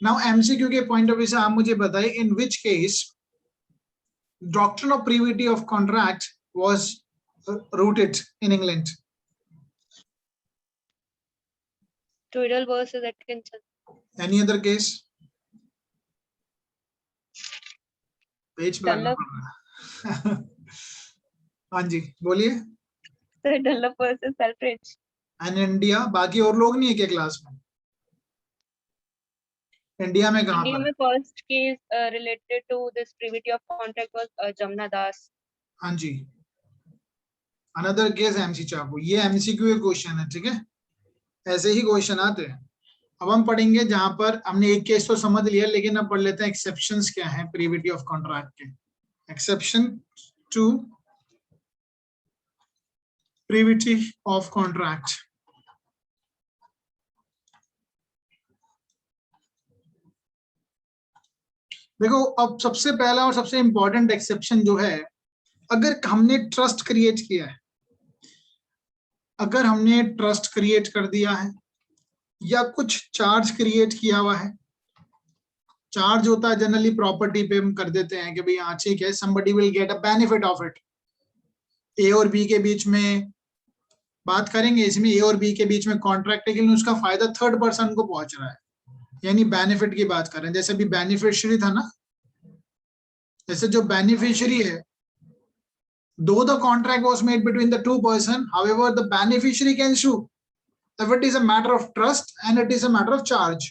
A: नाउ एमसीक्यू के पॉइंट ऑफ व्यू से आप मुझे बताइए, in which case doctrine of privity of contract was rooted in England?
B: Tweedle versus Atkinson.
A: Any other case? Page पे लगना पड़ रहा है. हाँ जी बोलिए.
B: Sir, Dunlop versus Selfridge.
A: And India, बाकी और लोग नहीं है क्या क्लास में? इंडिया में कहाँ
B: India
A: पर?
B: में first case related to this privity of contract was Jamna Das.
A: हाँ जी. अनदर केस एमसी चाकू, ये एमसीक्यू क्वेश्चन है, ठीक है, ऐसे ही क्वेश्चन आते हैं। अब हम पढ़ेंगे जहां पर हमने एक केस तो समझ लिया, लेकिन अब पढ़ लेते हैं एक्सेप्शंस क्या है प्रीविटी ऑफ कॉन्ट्रैक्ट के। Exception to privity of contract. देखो, अब सबसे पहला और सबसे इंपॉर्टेंट एक्सेप्शन जो है, अगर हमने ट्रस्ट क्रिएट किया है, अगर हमने ट्रस्ट क्रिएट कर दिया है या कुछ चार्ज क्रिएट किया हुआ है, चार्ज होता है जनरली प्रॉपर्टी पे हम कर देते हैं कि भाई हाँ ठीक है, somebody will get a benefit of it। ए और बी के बीच में बात करेंगे, इसमें ए और बी के बीच में कॉन्ट्रैक्ट है, लेकिन उसका फायदा थर्ड पर्सन को पहुंच रहा है, यानी बेनिफिट की बात कर रहे हैं। जैसे अभी बेनिफिशियरी था ना, जैसे जो बेनिफिशियरी है, though the contract was made between the two person, however the beneficiary can sue if it is a matter of trust and it is a matter of charge।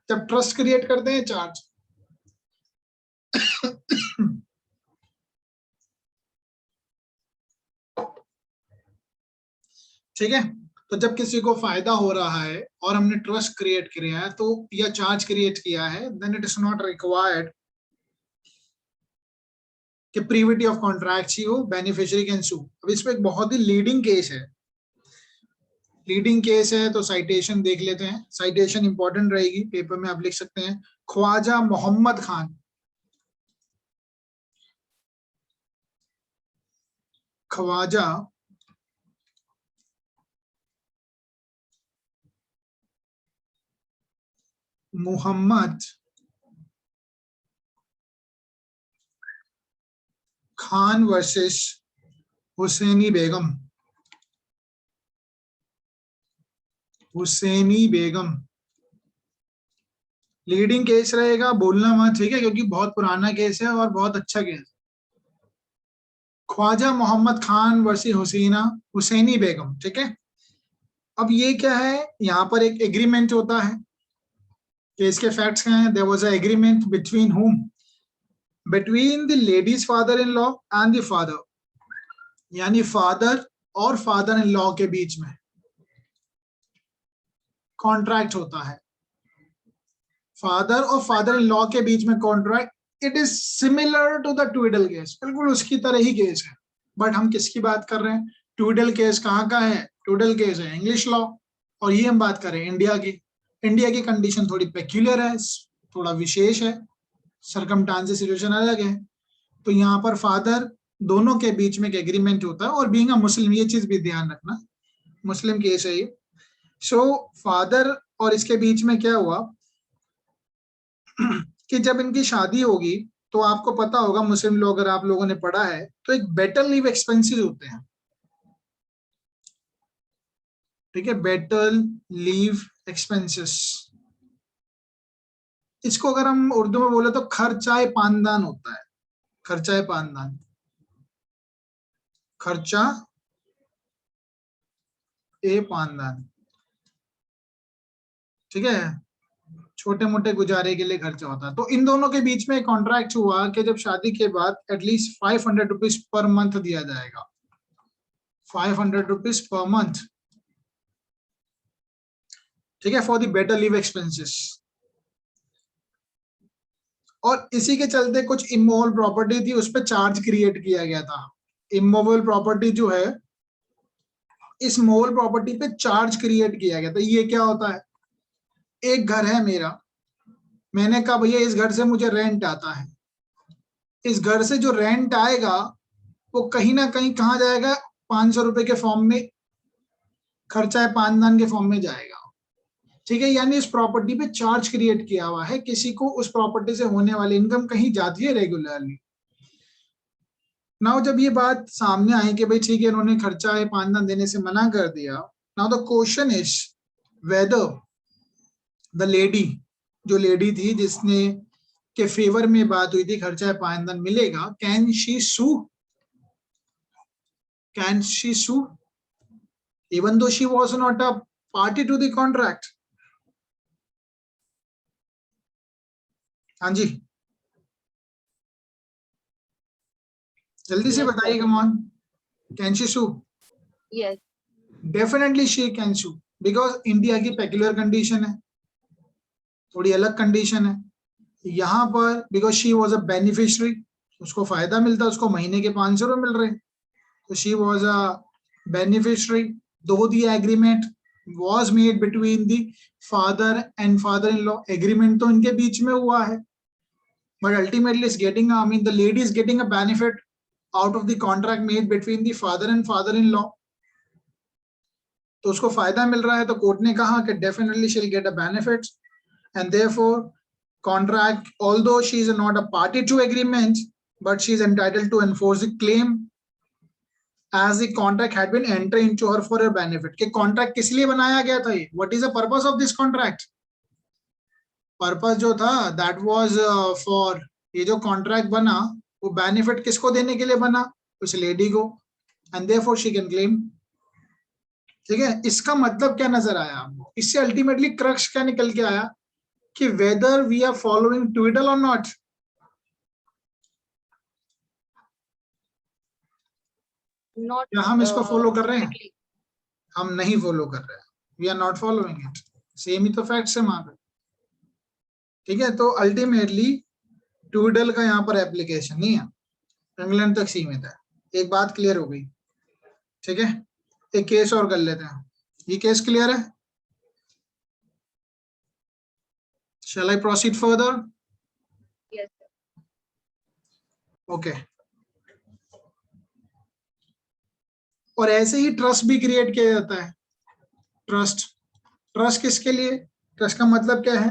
A: जब ट्रस्ट क्रिएट करते हैं, चार्ज ठीक है, तो जब किसी को फायदा हो रहा है और हमने ट्रस्ट क्रिएट किया है तो या चार्ज क्रिएट किया है, then it is not required कि प्रीविटी ऑफ कॉन्ट्रैक्ट ही हो, बेनिफिशियरी कैन सू। अब इसमें एक बहुत ही लीडिंग केस है, लीडिंग केस है, तो साइटेशन देख लेते हैं। साइटेशन इंपॉर्टेंट रहेगी, पेपर में आप लिख सकते हैं, ख्वाजा मोहम्मद खान, ख्वाजा मोहम्मद खान वर्सेस हुसैनी बेगम, हुसैनी बेगम लीडिंग केस रहेगा, बोलना मत, ठीक है, क्योंकि बहुत पुराना केस है और बहुत अच्छा केस। ख्वाजा मोहम्मद खान वर्सेस हुसैनी बेगम, ठीक है। अब ये क्या है, यहाँ पर एक एग्रीमेंट होता है, केस के फैक्ट्स क्या हैं, there was a agreement between whom, between the ladies father in law and the father, यानी फादर और फादर इन लॉ के बीच में कॉन्ट्रैक्ट होता है, फादर और फादर इन लॉ के बीच में contract. It is similar to the Tweddle case, बिल्कुल उसकी तरह ही केस है, बट हम किसकी बात कर रहे हैं, ट्विडल केस कहाँ का है, ट्विडल केस है इंग्लिश लॉ, और ये हम बात कर रहे हैं इंडिया की। इंडिया की कंडीशन थोड़ी पेक्यूलर है, थोड़ा विशेष है, सरकमस्टांसेस सिचुएशन अलग है। तो यहाँ पर फादर दोनों के बीच में एक एग्रीमेंट होता है, और बीइंग अ मुस्लिम, ये चीज भी ध्यान रखना, मुस्लिम केस है ये। सो फादर और इसके बीच में क्या हुआ कि जब इनकी शादी होगी, तो आपको पता होगा मुस्लिम लोग, अगर आप लोगों ने पढ़ा है, तो एक बेटर लीव एक्सपेंसेस होते हैं, ठीक है, बेटर लीव एक्सपेंसेस। इसको अगर हम उर्दू में बोले तो खर्चाए पानदान होता है, खर्चाए पानदान, खर्चा ए पानदान, ठीक है, छोटे मोटे गुजारे के लिए खर्चा होता है। तो इन दोनों के बीच में कॉन्ट्रैक्ट हुआ कि जब शादी के बाद एटलीस्ट 500 रुपीज पर मंथ दिया जाएगा, 500 रुपीज पर मंथ, ठीक है, for the better live expenses. और इसी के चलते कुछ इमोवल प्रॉपर्टी थी, उस पर चार्ज क्रिएट किया गया था। इमोवल प्रॉपर्टी जो है, इस मोवल प्रॉपर्टी पे चार्ज क्रिएट किया गया था। ये क्या होता है, एक घर है मेरा, मैंने कहा भैया इस घर से मुझे रेंट आता है, इस घर से जो रेंट आएगा वो कहीं ना कहीं कहाँ जाएगा, 500 रुपए के फॉर्म में, खर्चा है पानदान के फॉर्म में जाएगा, ठीक है, यानी इस प्रॉपर्टी पे चार्ज क्रिएट किया हुआ है, किसी को उस प्रॉपर्टी से होने वाली इनकम कहीं जाती है रेगुलरली। नाउ जब ये बात सामने आई कि भाई ठीक है, इन्होंने खर्चा है पानदान देने से मना कर दिया, now the question is whether the lady, जो लेडी थी जिसने के फेवर में बात हुई थी, खर्चा है पानदान मिलेगा, can she sue, can she sue even though she was not a party to the contract। हाँ जी, जल्दी से
B: Yes, sir.
A: बताइए, come on, can she sue.
B: Yes.
A: Definitely she can sue, because India की पेक्युलर कंडीशन है, थोड़ी अलग कंडीशन है यहाँ पर। Because she was a beneficiary, उसको फायदा मिलता, उसको महीने के 500 रुपये मिल रहे, तो she was a beneficiary. Though the agreement was made between the father and father-in-law, agreement तो इनके बीच में हुआ है, but ultimately is getting, I mean the lady is getting a benefit out of the contract made between the father and father-in-law, तो उसको फायदा मिल रहा है, तो कोर्ट ने कहा कि definitely she'll get a benefit, and therefore contract, although she is not a party to agreement, but she is entitled to enforce the claim as the contract had been entered into her for her benefit। कि contract किस लिए बनाया गया था ये, what is the purpose of this contract? Purpose जो था दैट वाज फॉर, ये जो कॉन्ट्रैक्ट बना वो बेनिफिट किसको देने के लिए बना, उस लेडी को, and therefore she can claim. ठीक है, इसका मतलब क्या नजर आया आपको, इससे अल्टीमेटली क्रक्स क्या निकल के आया कि वेदर वी आर फॉलोइंग ट्विडल और नॉट।
B: Not
A: क्या हम इसको फॉलो कर रहे हैं?
B: strictly.
A: हम नहीं फॉलो कर रहे हैं, we are not following it, same ही तो फैक्ट्स है वहां पे। ठीक है, तो अल्टीमेटली ट्विडल का यहाँ पर एप्लीकेशन नहीं है, इंग्लैंड तक सीमित है। एक बात क्लियर हो गई। ठीक है, एक केस और कर लेते हैं, ये केस क्लियर है? Shall I proceed further?
B: Yes, sir.
A: Okay. और ऐसे ही ट्रस्ट भी क्रिएट किया जाता है। ट्रस्ट, ट्रस्ट किसके लिए, ट्रस्ट का मतलब क्या है?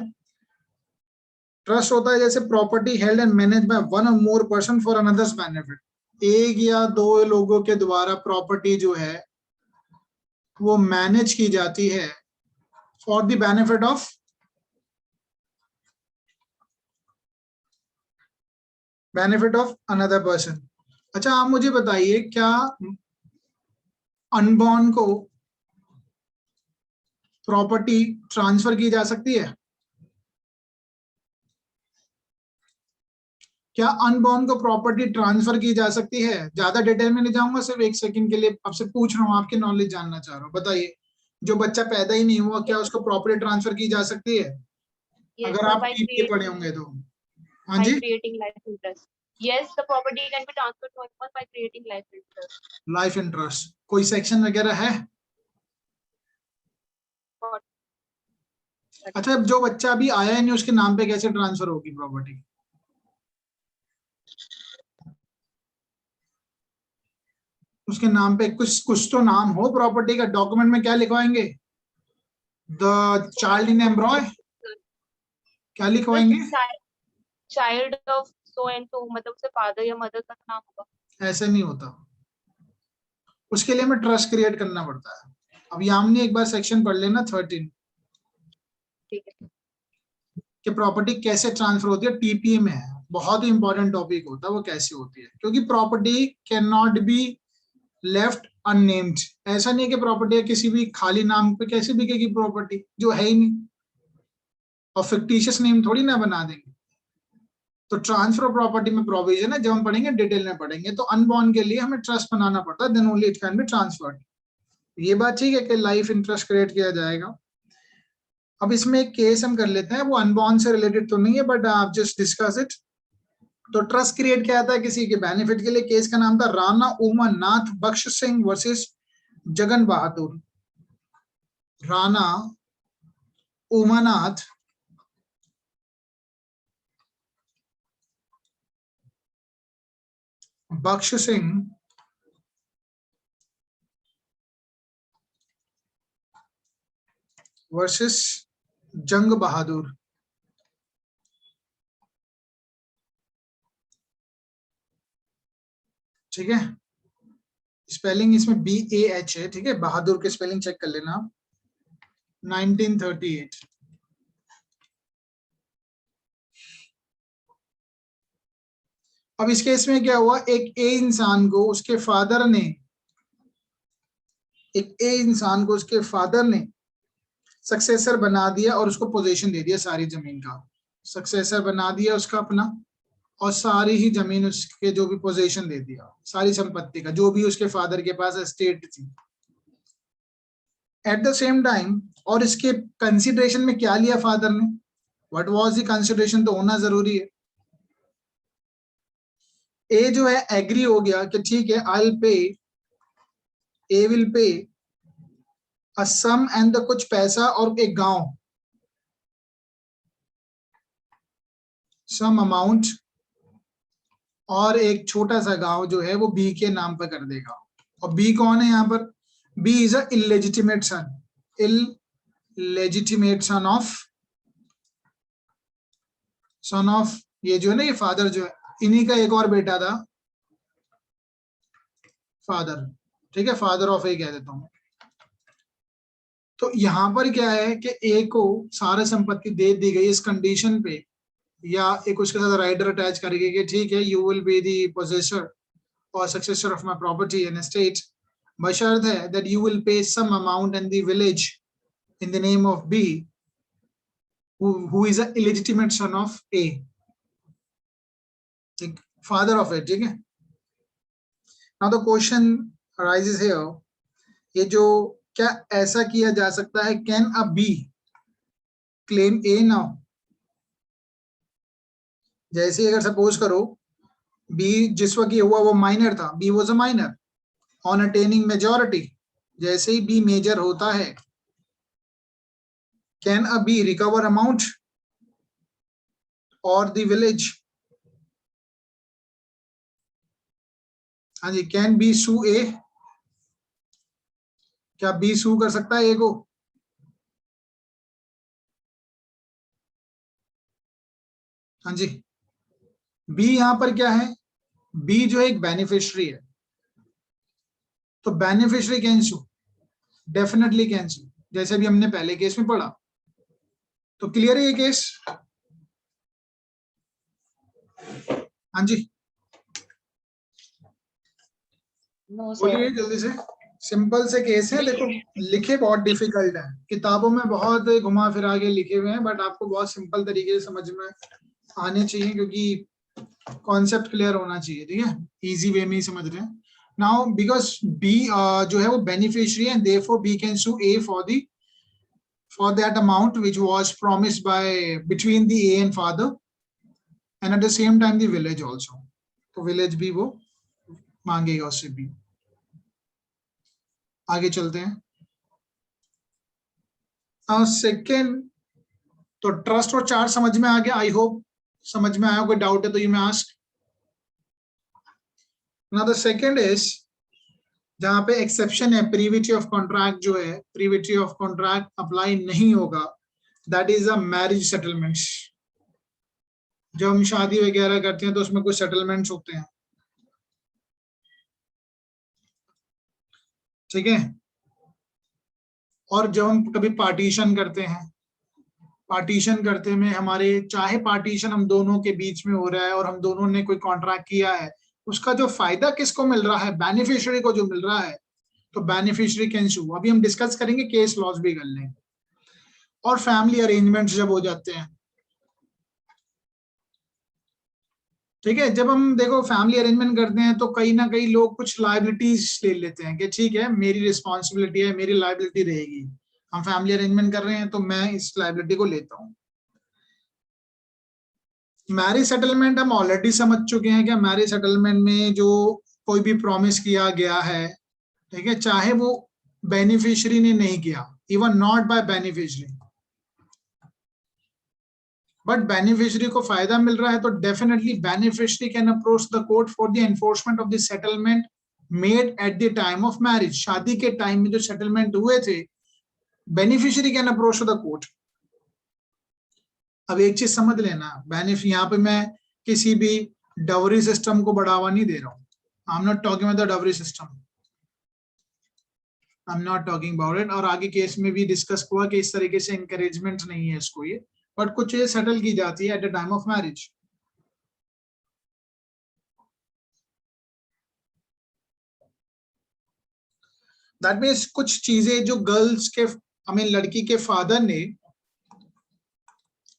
A: ट्रस्ट होता है जैसे property held and manage by one or more person for another's benefit, एक या दो लोगों के द्वारा प्रॉपर्टी जो है वो मैनेज की जाती है for the benefit of another person. अच्छा, आप मुझे बताइए, क्या अनबॉर्न को प्रॉपर्टी ट्रांसफर की जा सकती है? क्या अनबॉर्न को प्रॉपर्टी ट्रांसफर की जा सकती है? ज्यादा डिटेल में नहीं जाऊंगा, सिर्फ एक सेकंड के लिए आपसे पूछ रहा हूँ, आपकी नॉलेज जानना चाह रहा हूँ। बताइए, जो बच्चा पैदा ही नहीं हुआ, क्या उसको प्रॉपर्टी ट्रांसफर की जा सकती है?
B: Yes,
A: अगर
B: sir,
A: आप
B: by
A: टीपीए पढ़े होंगे तो। हाँ
B: by
A: जी,
B: creating life interest. Yes, the property can be transferred to anyone by creating life interest.
A: Life interest कोई सेक्शन वगैरह है?
B: Got that.
A: अच्छा, जो बच्चा अभी आया है नहीं उसके नाम पे कैसे ट्रांसफर होगी प्रॉपर्टी? उसके नाम पे कुछ कुछ तो नाम हो प्रॉपर्टी का, डॉक्यूमेंट में क्या लिखवाएंगे? द चाइल्ड इन एम्ब्रॉय, क्या लिखवाएंगे?
B: Child of so and so, मतलब उससे फादर या मदर का नाम होगा।
A: ऐसे नहीं होता, उसके लिए हमें ट्रस्ट क्रिएट करना पड़ता है। अब यामिनी एक बार सेक्शन पढ़ लेना 13,
B: ठीक है।
A: कि प्रॉपर्टी कैसे ट्रांसफर होती है, टीपीए में है, बहुत ही इंपॉर्टेंट टॉपिक होता है वो कैसे होती है, क्योंकि property can not be left unnamed. ऐसा नहीं कि प्रॉपर्टी किसी भी खाली नाम पे कैसे बिकेगी प्रॉपर्टी जो है ही नहीं, और फिक्टिशियस नेम थोड़ी ना बना देंगे। तो ट्रांसफर ऑफ प्रॉपर्टी में प्रोविजन है, जब हम पढ़ेंगे डिटेल में पढ़ेंगे। तो अनबॉर्न के लिए हमें ट्रस्ट बनाना पड़ता है, then only it can be transferred. ये बात ठीक है कि लाइफ इंटरेस्ट क्रिएट किया जाएगा। अब इसमें एक केस हम कर लेते हैं, वो अनबॉर्न से रिलेटेड तो नहीं है, बट आप जस्ट डिस्कस इट। तो ट्रस्ट क्रिएट किया जाता है किसी के बेनिफिट के लिए। केस का नाम था राणा उमानाथ बख्श सिंह वर्सेस जगन बहादुर। राणा उमानाथ बख्श सिंह वर्सेस जंग बहादुर। ठीक है, स्पेलिंग इसमें BAH है। ठीक है, बहादुर के स्पेलिंग चेक कर लेना आप। 1938। अब इस केस में क्या हुआ, एक ए इंसान को उसके फादर ने, एक ए इंसान को उसके फादर ने सक्सेसर बना दिया और उसको पोजीशन दे दिया सारी जमीन का। सक्सेसर बना दिया उसका अपना, और सारी ही जमीन उसके जो भी पोजीशन दे दिया, सारी संपत्ति का, जो भी उसके फादर के पास एस्टेट थी। एट द सेम टाइम, और इसके कंसिडरेशन में क्या लिया फादर ने, व्हाट वाज द कंसिडरेशन, तो होना जरूरी है। ए जो है एग्री हो गया कि ठीक है, I will pay, A will pay a some and the कुछ पैसा और एक गांव, सम अमाउंट, और एक छोटा सा गांव जो है वो बी के नाम पर कर देगा। और बी कौन है यहाँ पर, B is a illegitimate son, illegitimate son of ये जो है ना, ये फादर जो है, इन्हीं का एक और बेटा था फादर, ठीक है, फादर ऑफ ए कह देता हूं। तो यहाँ पर क्या है कि ए को सारा संपत्ति दे दी गई इस कंडीशन पे, या एक उसके साथ राइडर अटैच करके कि ठीक है, you will be the possessor और successor of my property and estate, बशर्त है that you will pay some amount in the village in the name of B, who is a illegitimate son of A, ठीक, father of A, ठीक है। Now the question arises here, ये जो क्या ऐसा किया जा सकता है, can a B claim A now? जैसे अगर सपोज करो B जिस वक्त ये हुआ वो माइनर था, B was a minor on attaining majority, जैसे ही B मेजर होता है, can a B recover amount or the village? हाँ जी, कैन बी सू ए, क्या बी सू कर सकता है ए को? हाँ जी, बी यहां पर क्या है, बी जो है एक बेनिफिशियरी है, तो beneficiary can sue, definitely can sue, जैसे भी हमने पहले केस में पढ़ा। तो क्लियर है ये केस? हाँ जी बोलिए जल्दी से। सिंपल से केस है, देखो लिखे बहुत डिफिकल्ट है, किताबों में बहुत घुमा फिरा के लिखे हुए हैं, बट आपको बहुत सिंपल तरीके से समझ में आने चाहिए, क्योंकि कॉन्सेप्ट क्लियर होना चाहिए, ठीक है, इजी वे में ही समझ रहे हैं। नाउ बिकॉज बी जो है वो बेनिफिशियरी है, therefore B can sue a for that amount which was promised by between the A and father, and at the same time the village also, तो village भी वो मांगेगा उससे भी। आगे चलते हैं। सेकेंड, तो ट्रस्ट और चार्ज समझ में आ गया, आई होप समझ में आया, कोई डाउट है तो you may ask. Now the second is, जहां पे एक्सेप्शन है, प्रीविटी ऑफ कॉन्ट्रैक्ट जो है, प्रीविटी ऑफ कॉन्ट्रैक्ट अप्लाई नहीं होगा, that is a marriage settlements. जब हम शादी वगैरह करते हैं तो उसमें कुछ सेटलमेंट्स होते हैं, ठीक है, और जब हम कभी पार्टीशन करते हैं, पार्टीशन करते में हमारे, चाहे पार्टीशन हम दोनों के बीच में हो रहा है और हम दोनों ने कोई कॉन्ट्रैक्ट किया है, उसका जो फायदा किसको मिल रहा है, बेनिफिशियरी को जो मिल रहा है, तो बेनिफिशियरी कैन सू। अभी हम डिस्कस करेंगे, केस लॉस भी कर लेंगे। और फैमिली अरेंजमेंट्स जब हो जाते हैं, ठीक है, जब हम देखो फैमिली अरेंजमेंट करते हैं तो कहीं ना कहीं लोग कुछ लायबिलिटीज ले लेते हैं कि ठीक है, मेरी रिस्पॉन्सिबिलिटी है, मेरी लायबिलिटी रहेगी, हम फैमिली अरेंजमेंट कर रहे हैं तो मैं इस लायबिलिटी को लेता हूँ। मैरिज सेटलमेंट हम ऑलरेडी समझ चुके हैं कि मैरिज सेटलमेंट में जो कोई भी प्रॉमिस किया गया है, ठीक है, चाहे वो बेनिफिशियरी ने नहीं किया, even not by beneficiary, but beneficiary को फायदा मिल रहा है, तो definitely beneficiary can approach the court for the enforcement of the settlement made at the time of marriage. शादी के टाइम में जो सेटलमेंट हुए थे, beneficiary can approach the court. अब एक चीज समझ लेना, बेनिफिट यहाँ पे मैं किसी भी डाउरी सिस्टम को बढ़ावा नहीं दे रहा हूँ, I am not talking about the dowry system, I am not talking about it. और आगे केस में भी डिस्कस हुआ कि इस तरीके से इंकरेजमेंट नहीं है इसको ये, बट कुछ चीजें सेटल की जाती है eight the time of marriage. That means कुछ चीजें जो गर्ल्स के, आई मीन लड़की के फादर ने,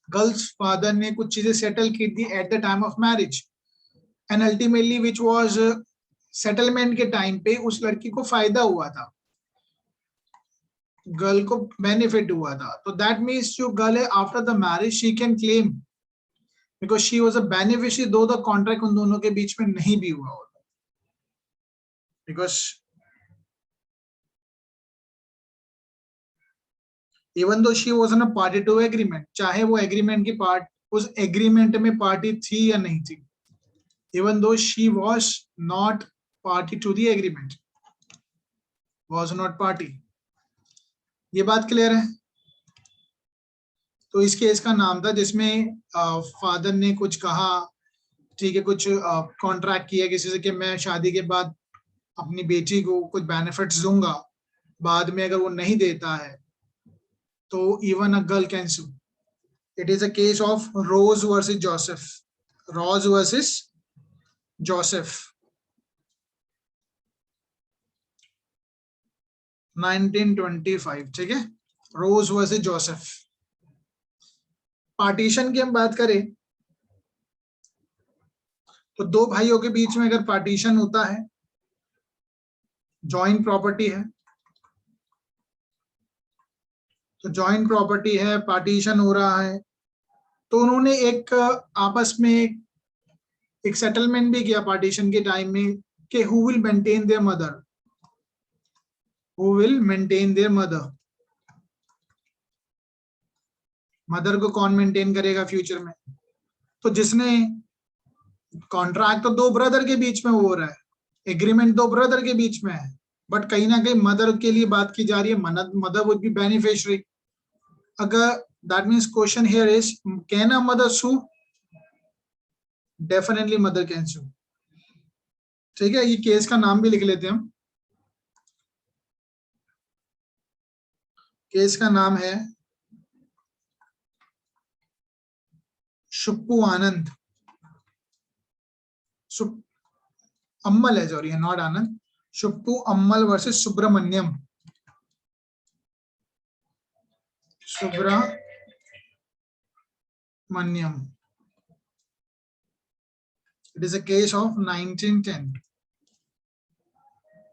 A: गर्ल्स फादर ने कुछ चीजें सेटल की थी eight the time of marriage, and ultimately which was settlement के टाइम पे उस लड़की को फायदा हुआ था। गर्ल को बेनिफिट हुआ था, तो दैट मीन्स जो गर्ल है after the marriage she can claim because she was a beneficiary, though the contract उन दोनों के बीच में नहीं भी हुआ होता, because even though she was a party to agreement, चाहे वो एग्रीमेंट की पार्ट उस एग्रीमेंट में पार्टी थी या नहीं थी, even though she was not party to the agreement, was not party. ये बात क्लियर है? तो इस केस का नाम था जिसमें फादर ने कुछ कहा, ठीक है, कुछ कॉन्ट्रैक्ट किया किसी से कि मैं शादी के बाद अपनी बेटी को कुछ बेनिफिट्स दूंगा, बाद में अगर वो नहीं देता है तो even a girl can sue. It is a case of Rose versus Joseph, Rose versus Joseph 1925, ठीक है, रोज वर्सेस जोसेफ। पार्टीशन की हम बात करें तो दो भाइयों के बीच में अगर पार्टीशन होता है, जॉइंट प्रॉपर्टी है, तो जॉइंट प्रॉपर्टी है, पार्टीशन हो रहा है, तो उन्होंने एक आपस में एक सेटलमेंट भी किया पार्टीशन के टाइम में कि who will maintain their mother, who will maintain their mother, mother को कौन मेंटेन करेगा फ्यूचर में। तो जिसने कॉन्ट्रैक्ट तो दो ब्रदर के बीच में हो रहा है, एग्रीमेंट दो ब्रदर के बीच में है, बट कहीं ना कहीं मदर के लिए बात की जा रही है, मदर वुड बी बेनिफिशियरी। अगर that means question here is can a mother sue, definitely mother can sue. ठीक है, ये केस का नाम भी लिख लेते हैं हम। केस का नाम है शुप्पू आनंद, अम्मल है, sorry not Anand, Shuppu Ammal versus Subramaniam, Subramaniam. It is a case of 1910।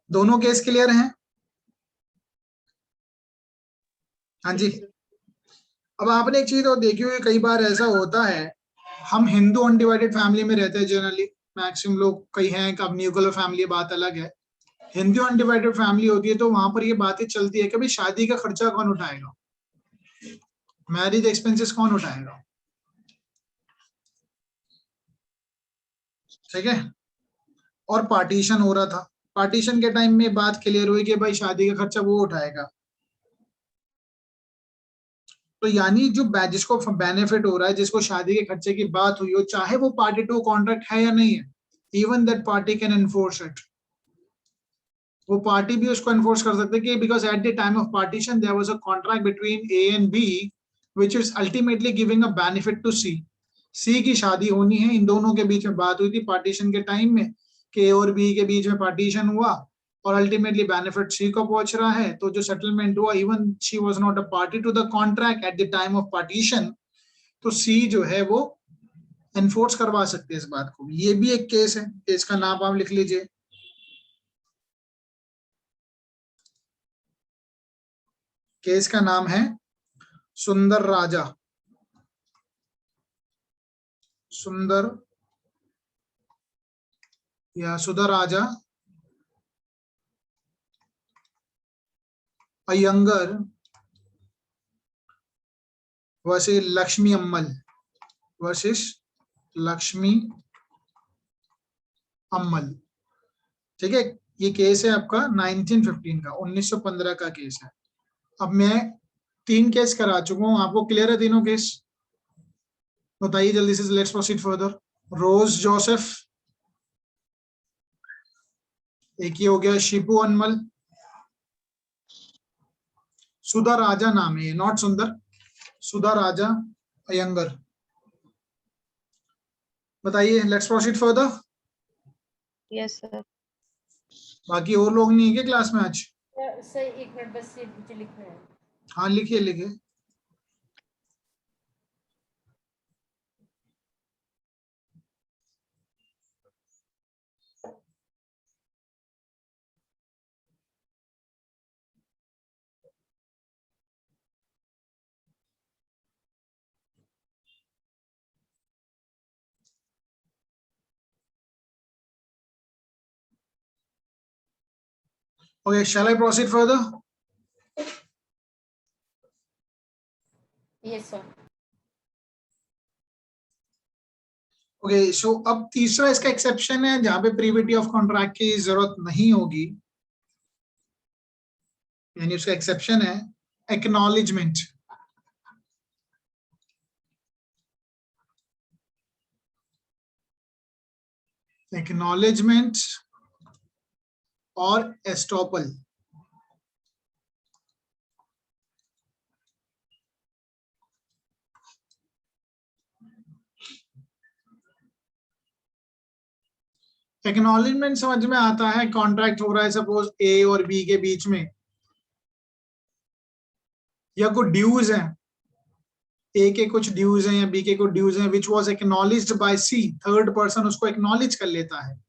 A: दोनों केस क्लियर हैं? हाँ जी।
B: Yes, sir.
A: अब आपने एक चीज और देखी हुई, कई बार ऐसा होता है, हम हिंदू अनडिवाइडेड फैमिली में रहते हैं जनरली, मैक्सिमम लोग, कई हैं अब न्यूक्लियर फैमिली, बात अलग है। हिंदू अनडिवाइडेड फैमिली होती है तो वहां पर ये बातें चलती है कि भाई शादी का खर्चा कौन उठाएगा, मैरिज एक्सपेंसेस कौन उठाएगा, ठीक है। और पार्टीशन हो रहा था, पार्टीशन के टाइम में बात क्लियर हुई कि भाई शादी का खर्चा वो उठाएगा। तो यानी जो जिसको बेनिफिट हो रहा है, जिसको शादी के खर्चे की बात हुई हो, चाहे वो पार्टी टू कॉन्ट्रैक्ट है या नहीं है, even that party can enforce it, वो पार्टी भी उसको एनफोर्स कर सकते हैं कि because at the time of partition there was a contract between A and B which is ultimately giving a benefit to C. C की शादी होनी है, इन दोनों के बीच में बात हुई थी पार्टीशन के टाइम में कि ए और बी के बीच में पार्टीशन हुआ और अल्टीमेटली बेनिफिट सी को पहुंच रहा है। तो जो सेटलमेंट हुआ, even she was not a party to the contract at the time of partition, तो सी जो है वो एनफोर्स करवा सकते हैं इस बात को। ये भी एक केस है, केस का नाम आप लिख लीजिए। केस का नाम है सुंदर राजा, सुंदर या सुधर राजा अयंगर वर्सेस लक्ष्मी अम्मल, वर्सेस लक्ष्मी अम्मल, ठीक है। ये केस है आपका 1915 का, 1915 का केस है। अब मैं तीन केस करा चुका हूं, आपको क्लियर है तीनों केस? बताइए जल्दी से, let's proceed further. Rose Joseph, एक ही हो गया शिपू अनमल, सुधा राजा नाम है, नॉट सुंदर, सुधा राजा अयंगर। बताइए, let's proceed further.
B: Yes, sir.
A: बाकी और लोग नहीं है क्या क्लास में आज?
C: सर एक मिनट बस ये मुझे लिखना है।
A: हाँ लिखिए लिखिए। Okay, shall I proceed further?
C: Yes, sir.
A: Okay, so अब तीसरा इसका एक्सेप्शन है जहां पे प्रीविटी ऑफ कॉन्ट्रैक्ट की जरूरत नहीं होगी, यानी उसका एक्सेप्शन है एक्नॉलेजमेंट। एक्नॉलेजमेंट और एस्टॉपल। एक्नॉलेजमेंट समझ में आता है, कॉन्ट्रैक्ट हो रहा है सपोज ए और बी के बीच में, या कुछ ड्यूज हैं, ए के कुछ ड्यूज हैं या बी के कुछ ड्यूज हैं, which was acknowledged by C, third person उसको एक्नॉलेज कर लेता है।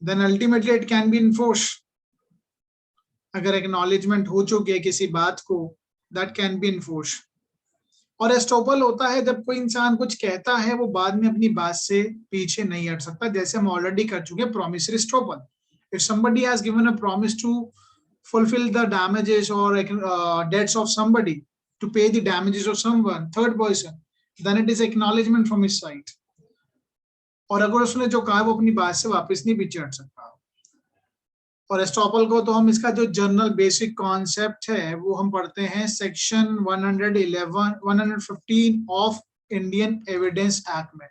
A: Then ultimately it can be enforce. अगर एक्नॉलेजमेंट हो चुकी है किसी बात को, दैट कैन बी इन्फोर्स। और एस्टॉपल होता है जब कोई इंसान कुछ कहता है वो बाद में अपनी बात से पीछे नहीं हट सकता, जैसे हम ऑलरेडी कर चुके हैं promissory estoppel. If somebody has given a promise to fulfill the damages or debts of somebody, to pay the damages of someone, third person, then it is acknowledgement from his side. और अगर उसने जो कहा वो अपनी बात से वापस नहीं पीछे हट सकता। और एस्टॉपल को तो हम इसका जो जनरल बेसिक कॉन्सेप्ट है वो हम पढ़ते हैं section 115 of Indian evidence act में।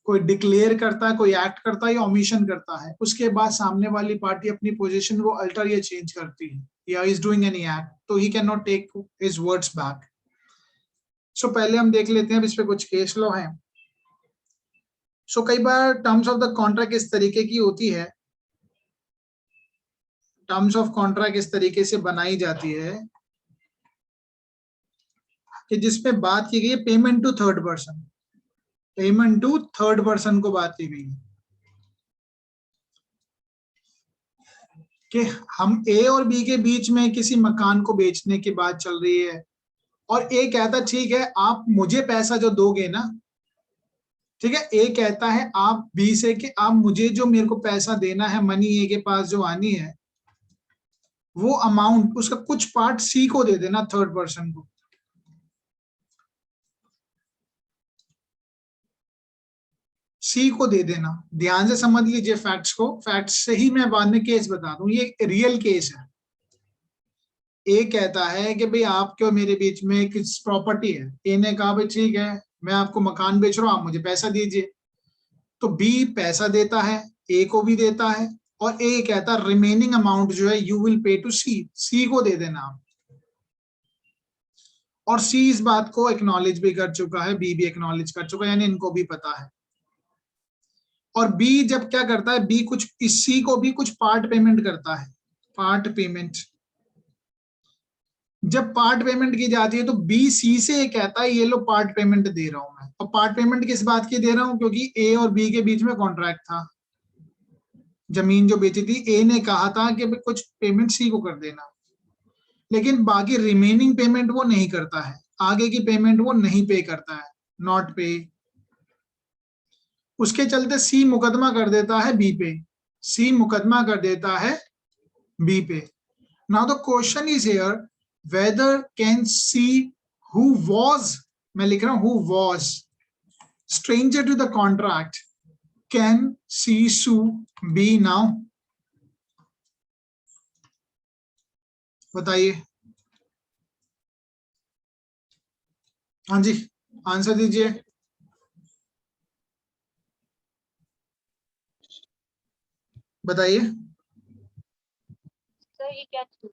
A: कोई डिक्लेयर करता है, कोई एक्ट करता है या ओमिशन करता है, उसके बाद सामने वाली पार्टी अपनी पोजीशन को अल्टर या चेंज करती है या इज डूइंग एनी एक्ट, तो he can not take his words back. So पहले हम देख लेते हैं, अब इस पे कुछ केस लॉ है। सो कई बार टर्म्स ऑफ द कॉन्ट्रैक्ट इस तरीके की होती है, टर्म्स ऑफ कॉन्ट्रैक्ट इस तरीके से बनाई जाती है कि जिसमें बात की गई है payment to third person, payment to third person को बात की गई है कि हम ए और बी के बीच में किसी मकान को बेचने की बात चल रही है, और ए कहता ठीक है आप मुझे पैसा जो दोगे ना, ठीक है, ए कहता है आप बी से कि आप मुझे जो मेरे को पैसा देना है, मनी ए के पास जो आनी है, वो अमाउंट उसका कुछ पार्ट सी को दे देना, थर्ड पर्सन को। सी को दे देना। ध्यान से समझ लीजिए फैक्ट्स को, फैक्ट्स से ही मैं बाद में केस बता दूं, ये रियल केस है। ए कहता है कि भाई आपके और मेरे बीच में एक प्रॉपर्टी है, ए ने कहा भाई ठीक है मैं आपको मकान बेच रहा हूं, आप मुझे पैसा दीजिए। तो बी पैसा देता है, ए को भी देता है, और ए कहता है रिमेनिंग अमाउंट जो है यू विल पे टू सी, सी को दे देना आप। और सी इस बात को एक्नॉलेज भी कर चुका है, बी भी एक्नॉलेज कर चुका है, यानी इनको भी पता है। और बी जब क्या करता है, बी कुछ इस सी को भी कुछ पार्ट पेमेंट करता है, पार्ट पेमेंट। जब पार्ट पेमेंट की जाती है तो बी सी से ये कहता है ये लो पार्ट पेमेंट दे रहा हूं मैं। और पार्ट पेमेंट किस बात की दे रहा हूं, क्योंकि ए और बी के बीच में कॉन्ट्रैक्ट था, जमीन जो बेची थी, ए ने कहा था कि कुछ पेमेंट सी को कर देना, लेकिन बाकी रिमेनिंग पेमेंट वो नहीं करता है, आगे की पेमेंट वो नहीं पे करता है, नॉट पे। उसके चलते सी मुकदमा कर देता है बी पे, सी मुकदमा कर देता है B pay. Now the question is here whether can C who was, मैं लिख रहा हूं who was stranger to the contract, can C sue B now? बताइए, हाँ जी आंसर दीजिए। बताइए।
B: सर ये क्या sue?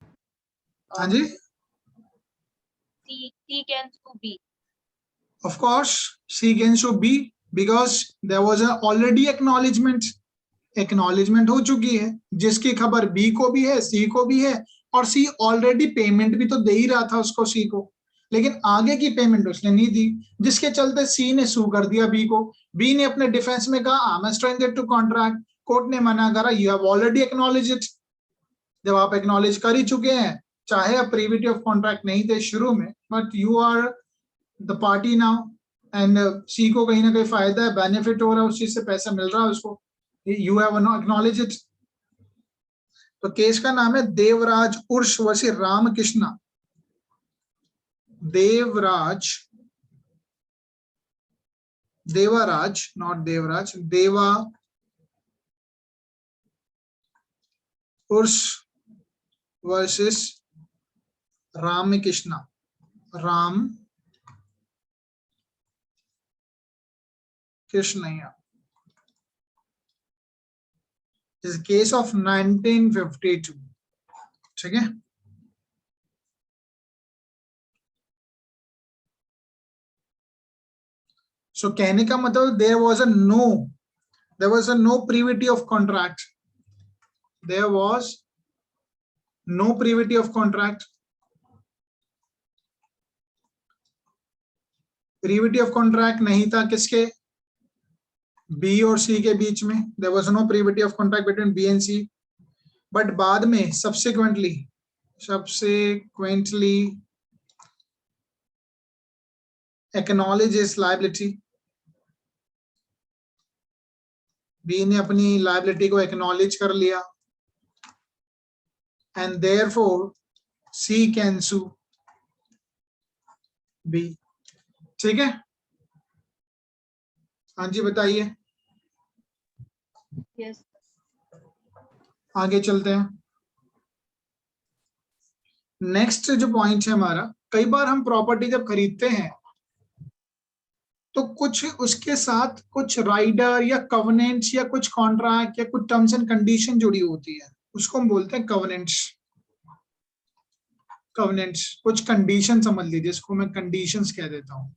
A: हाँ जी,
B: C can sue B.
A: of course C can sue B because there was a already acknowledgement, acknowledgement हो चुकी है, जिसकी खबर बी को भी है सी को भी है, और सी ऑलरेडी पेमेंट भी तो दे ही रहा था उसको सी को, लेकिन आगे की पेमेंट उसने नहीं दी, जिसके चलते सी ने सू कर दिया बी को। बी ने अपने डिफेंस में कहा I am a stranger to contract, court ने मना करा you have already acknowledge it. जब आप एक्नॉलेज कर ही चुके हैं, चाहे आप प्रीविटी ऑफ कॉन्ट्रैक्ट नहीं थे शुरू में, but you are the party now, and C को कहीं ना कहीं फायदा है, बेनिफिट हो रहा है, उस चीज से पैसा मिल रहा है उसको, यू हैव एक्नॉलेज इट। तो केस का नाम है देवराज उर्ष वर्सेस रामकृष्णा। देवराज, देवाराज, नॉट देवराज, देवा उर्ष वर्सेस रामकृष्णा, राम कृष्णैया। इस केस ऑफ 1952। ठीक है, सो कहने का मतलब there was a no privity of contract, there was no privity of contract. Privity of contract नहीं था किसके, बी और सी के बीच में, there was no privity of contract between B and C. But बाद में subsequently acknowledge his liability, B ने अपनी लाइबिलिटी को एक्नॉलेज कर लिया, and therefore C can sue B. ठीक है, हाँ जी बताइए,
B: Yes.
A: आगे चलते हैं। नेक्स्ट जो पॉइंट है हमारा, कई बार हम प्रॉपर्टी जब खरीदते हैं तो कुछ उसके साथ कुछ राइडर या कवनेंट्स या कुछ कॉन्ट्रैक्ट या कुछ टर्म्स एंड कंडीशन जुड़ी होती है, उसको हम बोलते हैं कवनेंट्स। कवनेंट्स कुछ कंडीशन समझ लीजिए, इसको मैं कंडीशंस कह देता हूं,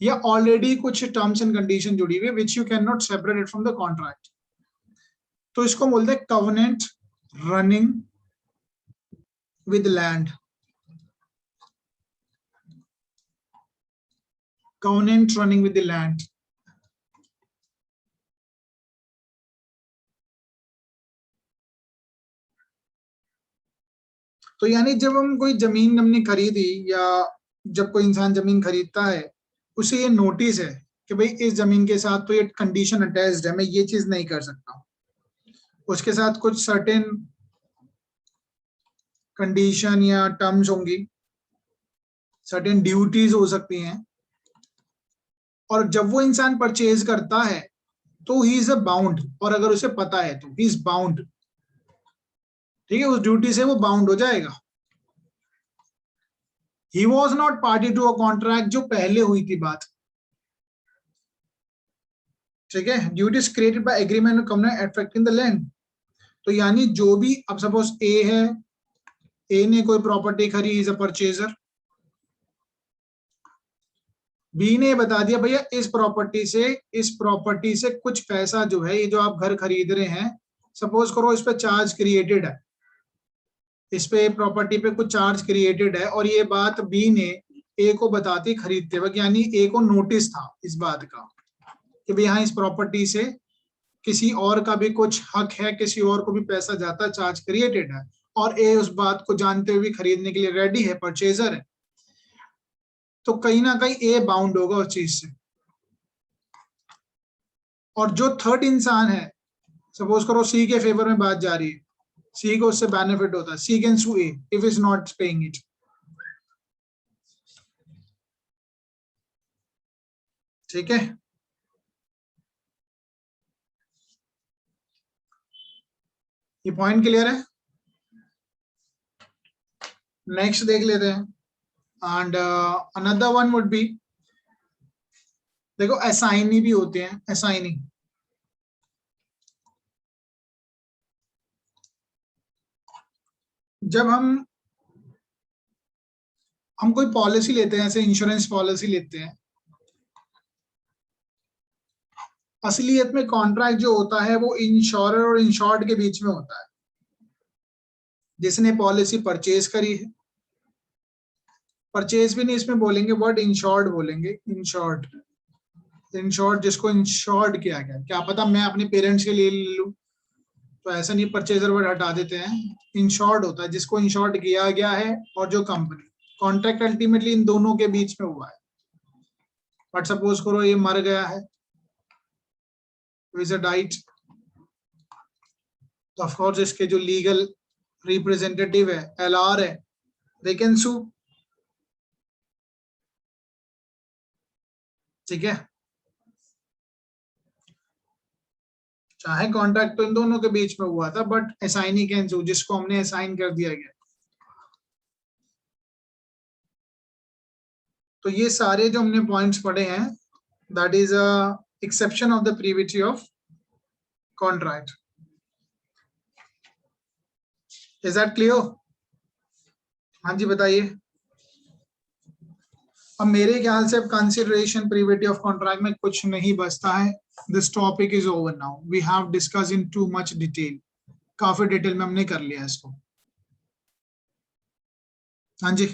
A: या ऑलरेडी कुछ टर्म्स एंड कंडीशन जुड़ी हुई which you can not separate it from the contract, तो इसको बोलते हैं covenant running with land. covenant running with the land। तो यानी जब हम कोई जमीन हमने खरीदी, या जब कोई इंसान जमीन खरीदता है, उसे ये नोटिस है कि भाई इस जमीन के साथ तो ये कंडीशन अटैच्ड है, मैं ये चीज नहीं कर सकता, उसके साथ कुछ सर्टेन कंडीशन या टर्म्स होंगी, सर्टेन ड्यूटीज हो सकती हैं, और जब वो इंसान परचेज करता है तो ही इज अ बाउंड, और अगर उसे पता है तो ही इज बाउंड। ठीक है, उस ड्यूटी से वो बाउंड हो जाएगा। He was not party to a contract, जो पहले हुई थी बात। ठीक है, duties created by agreement affecting the land. तो यानी जो भी, अब सपोज ए है, ए ने कोई प्रॉपर्टी खरीदी, इज अ परचेजर, बी ने बता दिया भैया इस प्रॉपर्टी से कुछ पैसा जो है, ये जो आप घर खरीद रहे हैं, सपोज करो इस पे चार्ज क्रिएटेड है, इस पे प्रॉपर्टी पे कुछ चार्ज क्रिएटेड है, और ये बात बी ने ए को बताती खरीदते वक्त, यानी ए को नोटिस था इस बात का कि भाई हाँ इस प्रॉपर्टी से किसी और का भी कुछ हक है, किसी और को भी पैसा जाता, चार्ज क्रिएटेड है, और ए उस बात को जानते हुए खरीदने के लिए रेडी है, परचेजर है, तो कहीं ना कहीं ए बाउंड होगा उस चीज से। और जो थर्ड इंसान है, सपोज करो सी के फेवर में बात जा रही है, सी को उससे बेनिफिट होता है, C can sue A if is not paying it. ठीक है, ये पॉइंट क्लियर है। नेक्स्ट देख लेते हैं, and another one would be, देखो असाइनी भी होते हैं, असाइनी। जब हम कोई पॉलिसी लेते हैं, जैसे इंश्योरेंस पॉलिसी लेते हैं, असलियत में कॉन्ट्रैक्ट जो होता है वो इंश्योरर और इंश्योर्ड के बीच में होता है। जिसने पॉलिसी परचेज करी है, परचेज भी नहीं इसमें बोलेंगे, वर्ड इंश्योर्ड बोलेंगे, इंश्योर्ड, इंश्योर्ड जिसको इंश्योर्ड किया गया। क्या पता मैं अपने पेरेंट्स के लिए ले लूं, तो ऐसा नहीं, परचेजर वर्ड हटा देते हैं, इंश्योर्ड होता है जिसको इंश्योर्ड किया गया है, और जो कंपनी कॉन्ट्रैक्ट अल्टीमेटली इन दोनों के बीच में हुआ है। बट सपोज करो ये मर गया है, इज अ डाइट, तो ऑफ कोर्स इसके जो लीगल रिप्रेजेंटेटिव है, LR है, दे कैन सू। ठीक है, चाहे कॉन्ट्रैक्ट तो इन दोनों के बीच में हुआ था, बट असाइनी कैन सू, जिसको हमने असाइन कर दिया गया। तो ये सारे जो हमने पॉइंट्स पढ़े हैं, that is a exception of the privity of contract. Is that clear? हाँ जी बताइए। अब मेरे ख्याल से अब कंसिडरेशन प्रीविटी ऑफ कॉन्ट्रैक्ट में कुछ नहीं बचता है। This topic is over now, we have discuss in too much detail, काफी डिटेल में हमने कर लिया इसको। हाँ जी।